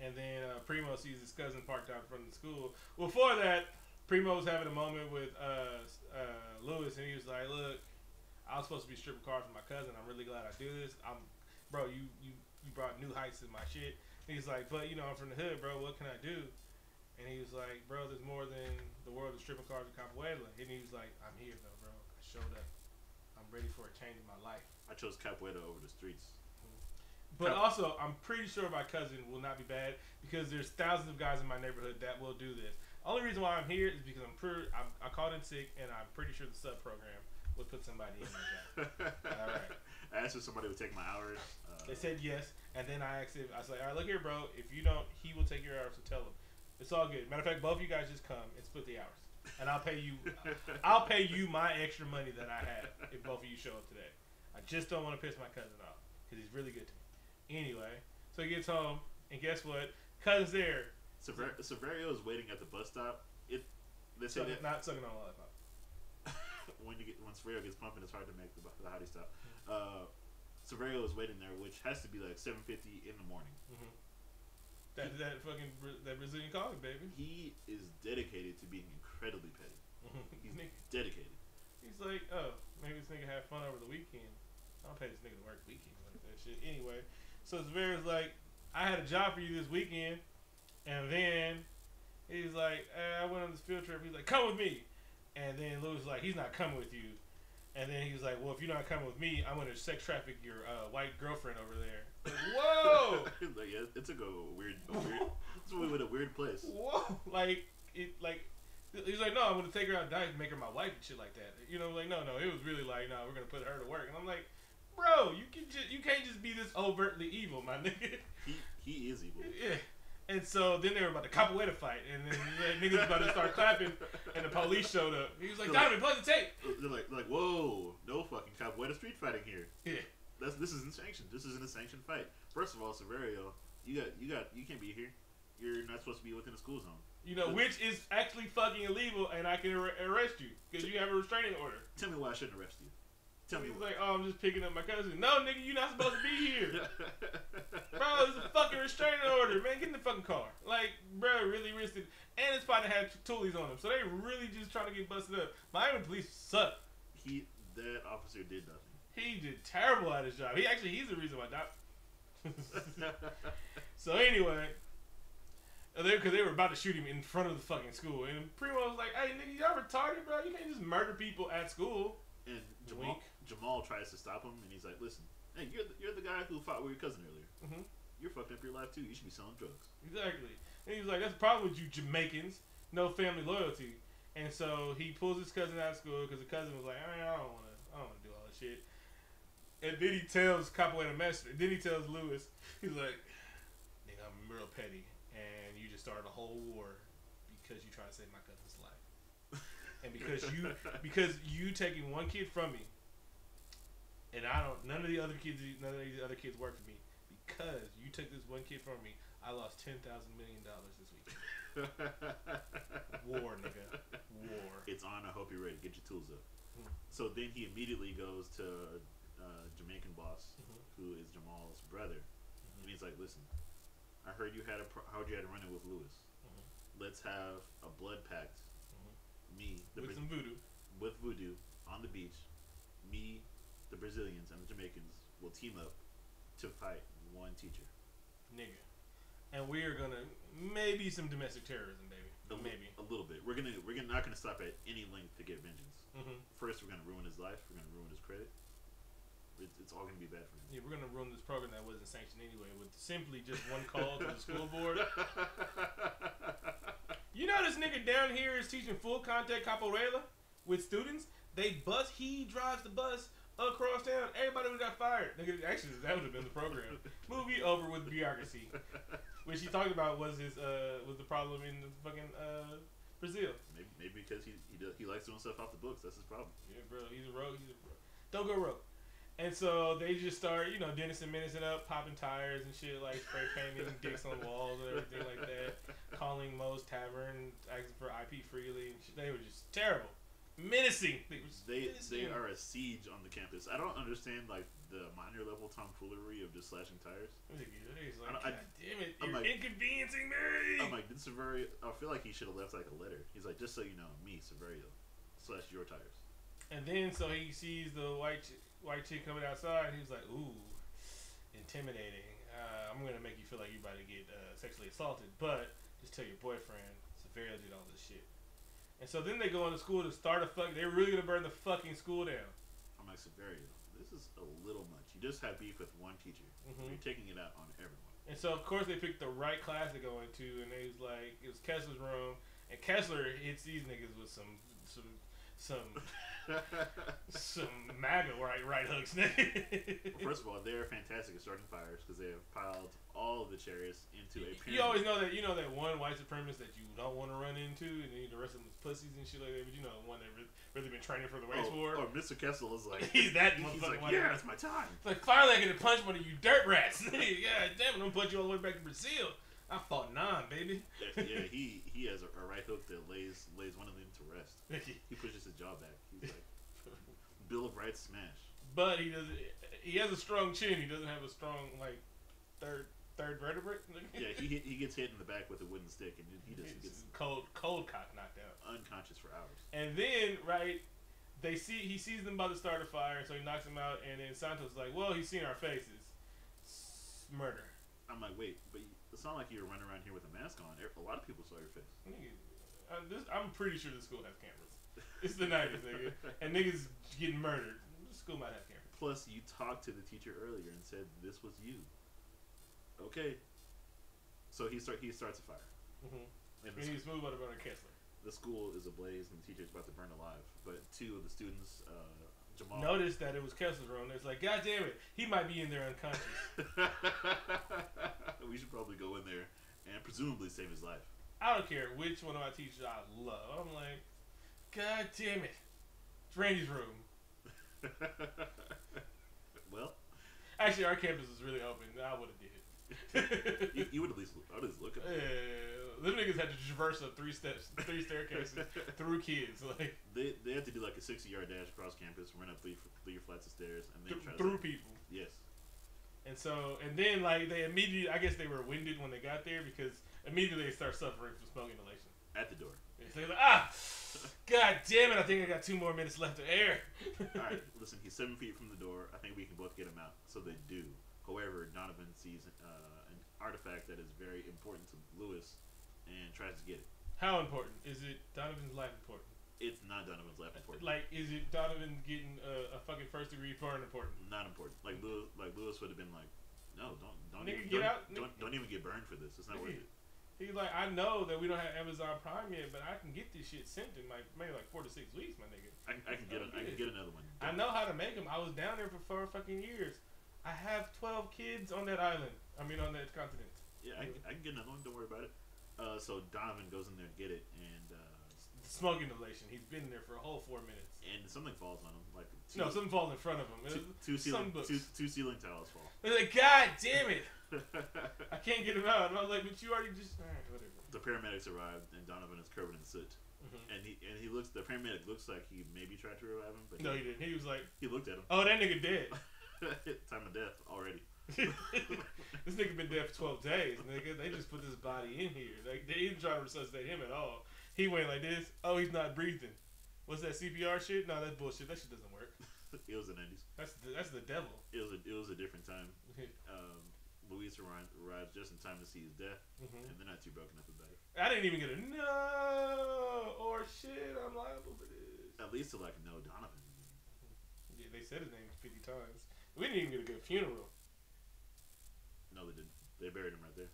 And then Primo sees his cousin parked out in front of the school. Well, before that, Primo's having a moment with Lewis, and he was like, "Look, I was supposed to be stripping cars for my cousin. I'm really glad I do this. Bro, you brought new heights to my shit." And he's like, "But I'm from the hood, bro. What can I do?" And he was like, "Bro, there's more than the world of stripping cars and capoeira." And he was like, "I'm here though, bro. I showed up. I'm ready for a change in my life." I chose capoeira over the streets. But also, I'm pretty sure my cousin will not be bad because there's thousands of guys in my neighborhood that will do this. Only reason why I'm here is because I called in sick, and I'm pretty sure the sub program would put somebody in like that. All right. I asked if somebody would take my hours. They said yes, and then I asked if I was like, "All right, look here, bro. If you don't, he will take your hours. So tell him it's all good. Matter of fact, both of you guys just come and split the hours, and I'll pay you. I'll pay you my extra money that I have if both of you show up today. I just don't want to piss my cousin off because he's really good to me. Anyway, so he gets home, and guess what? Cousin's there. Severio is waiting at the bus stop. They say that not sucking on a lollipop. when Severio gets pumping, it's hard to make the hottie stop. Severio is waiting there, which has to be like 7:50 in the morning. That Brazilian coffee, baby. He is dedicated to being incredibly petty. He's dedicated. He's like, oh, maybe this nigga had fun over the weekend. I'll pay this nigga to work weekends like that shit. Anyway, so Severio's like, I had a job for you this weekend, and then he's like, I went on this field trip. He's like, come with me. And then Louis was like, he's not coming with you. And then he was like, well, if you're not coming with me, I'm going to sex traffic your white girlfriend over there. Like, whoa! Like, yeah, it's a weird. It's a weird place. Whoa! He's like, no, I'm gonna take her out and make her my wife and shit like that. You know, like no, it was really like, no, we're gonna put her to work. And I'm like, bro, you can't just be this overtly evil, my nigga. He is evil. Yeah. And so then they were about to capoeira fight, and then the niggas about to start clapping, and the police showed up. He was like, Donovan, play the tape. They're like, whoa, no fucking capoeira street fighting here. Yeah. This isn't sanctioned. This isn't a sanctioned fight. First of all, Severio, you can't be here. You're not supposed to be within the school zone. You know, which is actually fucking illegal, and I can arrest you because you have a restraining order. Tell me why I shouldn't arrest you. Tell me. He's like, oh, I'm just picking up my cousin. No, nigga, you're not supposed to be here. Bro, it's a fucking restraining order, man. Get in the fucking car. Like, bro, really risked it. And it's probably had toolies on them, so they really just trying to get busted up. Miami police suck. That officer did nothing. He did terrible at his job. He's the reason why. So anyway, because they were about to shoot him in front of the fucking school, and Primo was like, "Hey, nigga, y'all retarded, bro? You can't just murder people at school." And Jamal tries to stop him, and he's like, "Listen, hey, you're the guy who fought with your cousin earlier. Mm-hmm. You're fucked up your life too. You should be selling drugs." Exactly. And he was like, "That's the problem with you Jamaicans. No family loyalty." And so he pulls his cousin out of school because the cousin was like, I don't want to do all this shit. And then he tells Capoeira Master. Then he tells Lewis, he's like, nigga, I'm real petty, and you just started a whole war because you tried to save my cousin's life, and because you taking one kid from me, and none of these other kids work for me because you took this one kid from me. I lost $10,000 million this week. War, nigga. War. It's on. I hope you're ready. Get your tools up. So then he immediately goes to Jamaican boss, who is Jamal's brother, and he's like, "Listen, I heard you had a run-in with Lewis. Let's have a blood pact. Me, with some voodoo, with voodoo on the beach. Me, the Brazilians, and the Jamaicans will team up to fight one teacher, nigga." And we are gonna maybe some domestic terrorism, baby. Maybe a little bit. We're not gonna stop at any length to get vengeance. First, we're gonna ruin his life. We're gonna ruin his credit. It's all gonna be bad for him. Yeah, we're gonna ruin this program that wasn't sanctioned anyway with simply just one call to the school board. You know this nigga down here is teaching full contact capoeira with students. He drives the bus across town. Everybody would have got fired. Nigga, actually, that would have been the program. Movie over with bureaucracy, which he talked about was the problem in the fucking Brazil. Maybe because he likes doing stuff off the books. That's his problem. Yeah, bro. He's a rogue. Don't go rogue. And so they just start, Dennis and menacing up, popping tires and shit, like spray painting dicks on walls and everything like that. Calling Moe's Tavern, asking for IP freely. And shit. They were just terrible. Menacing. They are a siege on the campus. I don't understand like the minor level tomfoolery of just slashing tires. He's like, God damn it, you're inconveniencing me. I'm like, did Severio? I feel like he should have left like a letter. He's like, just so you know, me, Severio, slash your tires. And then so he sees the white chick coming outside. And he was like, ooh, intimidating. I'm gonna make you feel like you're about to get sexually assaulted, but just tell your boyfriend Severio did all this shit. And so then they go into school to start they're really gonna burn the fucking school down. I'm like, Severio, this is a little much. You just have beef with one teacher. You're taking it out on everyone. And so of course they picked the right class to go into, and it was Kessler's room, and Kessler hits these niggas with some MAGA right hooks. First of all, they're fantastic at starting fires because they have piled all of the chariots into a pyramid. You always know that one white supremacist that you don't want to run into, and then the rest of them is pussies and shit like that. But the one that really been training for the race war. Or Mr. Kessel is like, he's that motherfucker. Like, yeah, it's my time. It's like finally I get to punch one of you dirt rats. God damn it, I'm gonna punch you all the way back to Brazil. I fought 9, baby. Yeah, he has a right hook that lays one of them to rest. He pushes his jaw back. He's like, Bill of Rights smash. But he has a strong chin. He doesn't have a strong third vertebrae. Yeah, he gets hit in the back with a wooden stick, and he just gets cold cock knocked out, unconscious for hours. And then he sees them about to start a fire, so he knocks them out. And then Santos is like, well, he's seen our faces. Murder. I'm like, wait, but it's not like you're running around here with a mask on. A lot of people saw your face. I'm pretty sure the school has cameras. It's the 90s, nigga. And niggas getting murdered. The school might have cameras. Plus, you talked to the teacher earlier and said this was you. Okay. So he starts a fire. And he's moved on to Kessler. the school is ablaze and the teacher's about to burn alive. But two of the students, Jamal, noticed that it was Kessler's room. It's like, God damn it, he might be in there unconscious. We should probably go in there and presumably save his life. I don't care which one of my teachers I love. I'm like, God damn it, it's Randy's room. Well, actually, our campus is really open. I would have did it. you would at least look at it. Yeah, them niggas had to traverse up three staircases through kids. Like they had to do like a 60-yard dash across campus, run up three flights of stairs, and then try through people. Yes. And then like they immediately, I guess they were winded when they got there because immediately they start suffering from smoke inhalation at the door. So they're like, God damn it! I think I got 2 more minutes left of air. All right, listen, he's 7 feet from the door. I think we can both get him out. So they do. However, Donovan sees an artifact that is very important to Lewis and tries to get it. How important is it? Donovan's life important? It's not Donovan's life important. Like, is it Donovan getting a fucking first degree burn important? Not important. Like Lewis would have been like, no, don't nigga, even get out. Don't even get burned for this. It's not worth it. He's like, I know that we don't have Amazon Prime yet, but I can get this shit sent in like maybe like 4 to 6 weeks, my nigga. I can get another one. I know how to make them. I was down there for 4 fucking years. I have 12 kids on that island. I mean, on that continent. Yeah, I can get another one. Don't worry about it. So Donovan goes in there to get it, and smoke inhalation. He's been there for a whole 4 minutes. And something falls on him, like something falls in front of him. Two ceiling tiles fall. They're like, God damn it! I can't get him out. And I was like, but you already just whatever. The paramedics arrived, and Donovan is covered in soot. Mm-hmm. And he looks. The paramedic looks like he maybe tried to revive him, but no, he didn't. He was like, he looked at him. Oh, that nigga dead. Time of death already. This nigga been dead for 12 days, nigga. They just put this body in here. Like, they didn't try to resuscitate him at all. He went like this. Oh, he's not breathing. What's that CPR shit? No, that's bullshit. That shit doesn't work. It was the 90s. That's the devil. It was a different time. Luis arrives just in time to see his death, and they're not too broken up about it. I didn't even get a no or shit. I'm liable for this. At least to like know Donovan. Yeah, they said his name 50 times. We didn't even get a good funeral. No, they didn't. They buried him right there.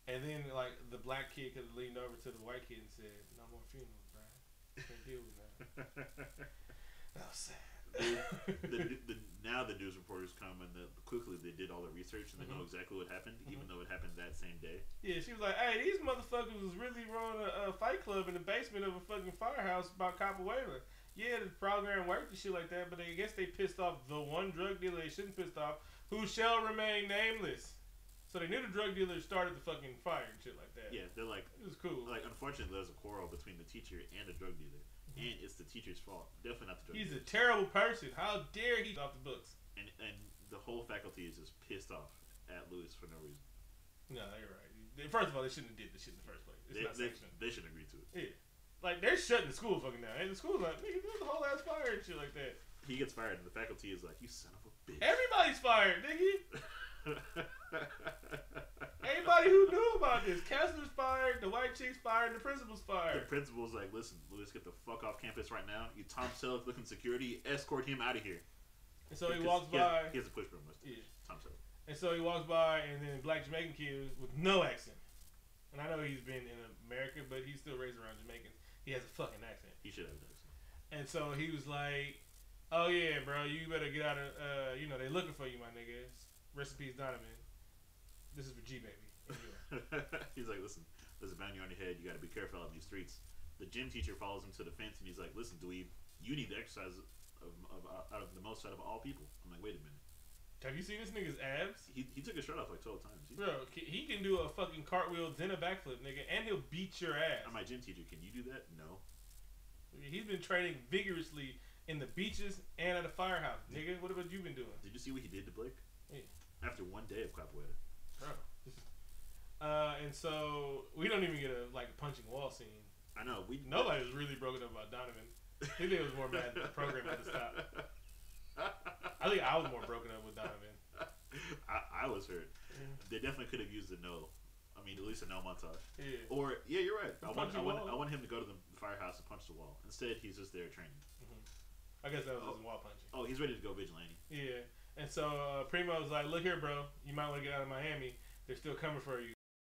And then, like, the black kid could have leaned over to the white kid and said, "No more funerals, Brian. Can't deal with that." That was sad. Now the news reporters come and quickly they did all the research and they know exactly what happened, even though it happened that same day. Yeah, she was like, "Hey, these motherfuckers was really running a fight club in the basement of a fucking firehouse about Capoeira. Yeah, the program worked and shit like that, but I guess they pissed off the one drug dealer they shouldn't pissed off, who shall remain nameless." So they knew the drug dealer started the fucking fire and shit like that. Yeah, they're like, it was cool. Like, unfortunately, there's a quarrel between the teacher and the drug dealer, and it's the teacher's fault. Definitely not the drug dealer. He's a terrible person. How dare he off the books? And the whole faculty is just pissed off at Lewis for no reason. No, you're right. First of all, they shouldn't have did this shit in the first place. It's not sanctioned. They should agree to it. Yeah. Like, they're shutting the school fucking down. And the school's like, nigga, there's a whole ass fire and shit like that. He gets fired, and the faculty is like, "You son of a bitch." Everybody's fired, nigga. Anybody who knew about this, Kessler's fired, the white chick's fired, the principal's fired. The principal's like, "Listen, Lewis, get the fuck off campus right now. You Tom Selleck looking security, escort him out of here." And so he walks by. He has a push broom mustache. Yeah. Tom Selleck. And so he walks by, and then black Jamaican kid with no accent. And I know he's been in America, but he's still raised around Jamaicans. He has a fucking accent. He should have an accent. And so he was like, "Oh yeah, bro, you better get out of, they looking for you, my nigga. Rest in peace, Donovan. This is for G, baby." He's like, "Listen, there's a bounty on your head. You got to be careful out in these streets." The gym teacher follows him to the fence, and he's like, "Listen, dweeb, you need the exercise out of the most out of all people." I'm like, "Wait a minute. Have you seen this nigga's abs?" He took his shirt off like 12 times. Bro, he can do a fucking cartwheel, then a backflip, nigga, and he'll beat your ass. I'm my gym teacher. Can you do that? No. He's been training vigorously in the beaches and at a firehouse, nigga. What have you been doing? Did you see what he did to Blake? Yeah. After one day of capoeira. Bro. And so we don't even get a punching wall scene. I know. Nobody was really broken up about Donovan. I think it was more mad that the program had to stop. I think I was more broken up with Donovan. I was hurt. Yeah. They definitely could have used a no. I mean, at least a no montage. Yeah. Or you're right. I want him to go to the firehouse and punch the wall. Instead, he's just there training. Mm-hmm. I guess that was his wall punching. Oh, he's ready to go vigilante. Yeah. And so Primo was like, "Look here, bro. You might want to get out of Miami. They're still coming for you.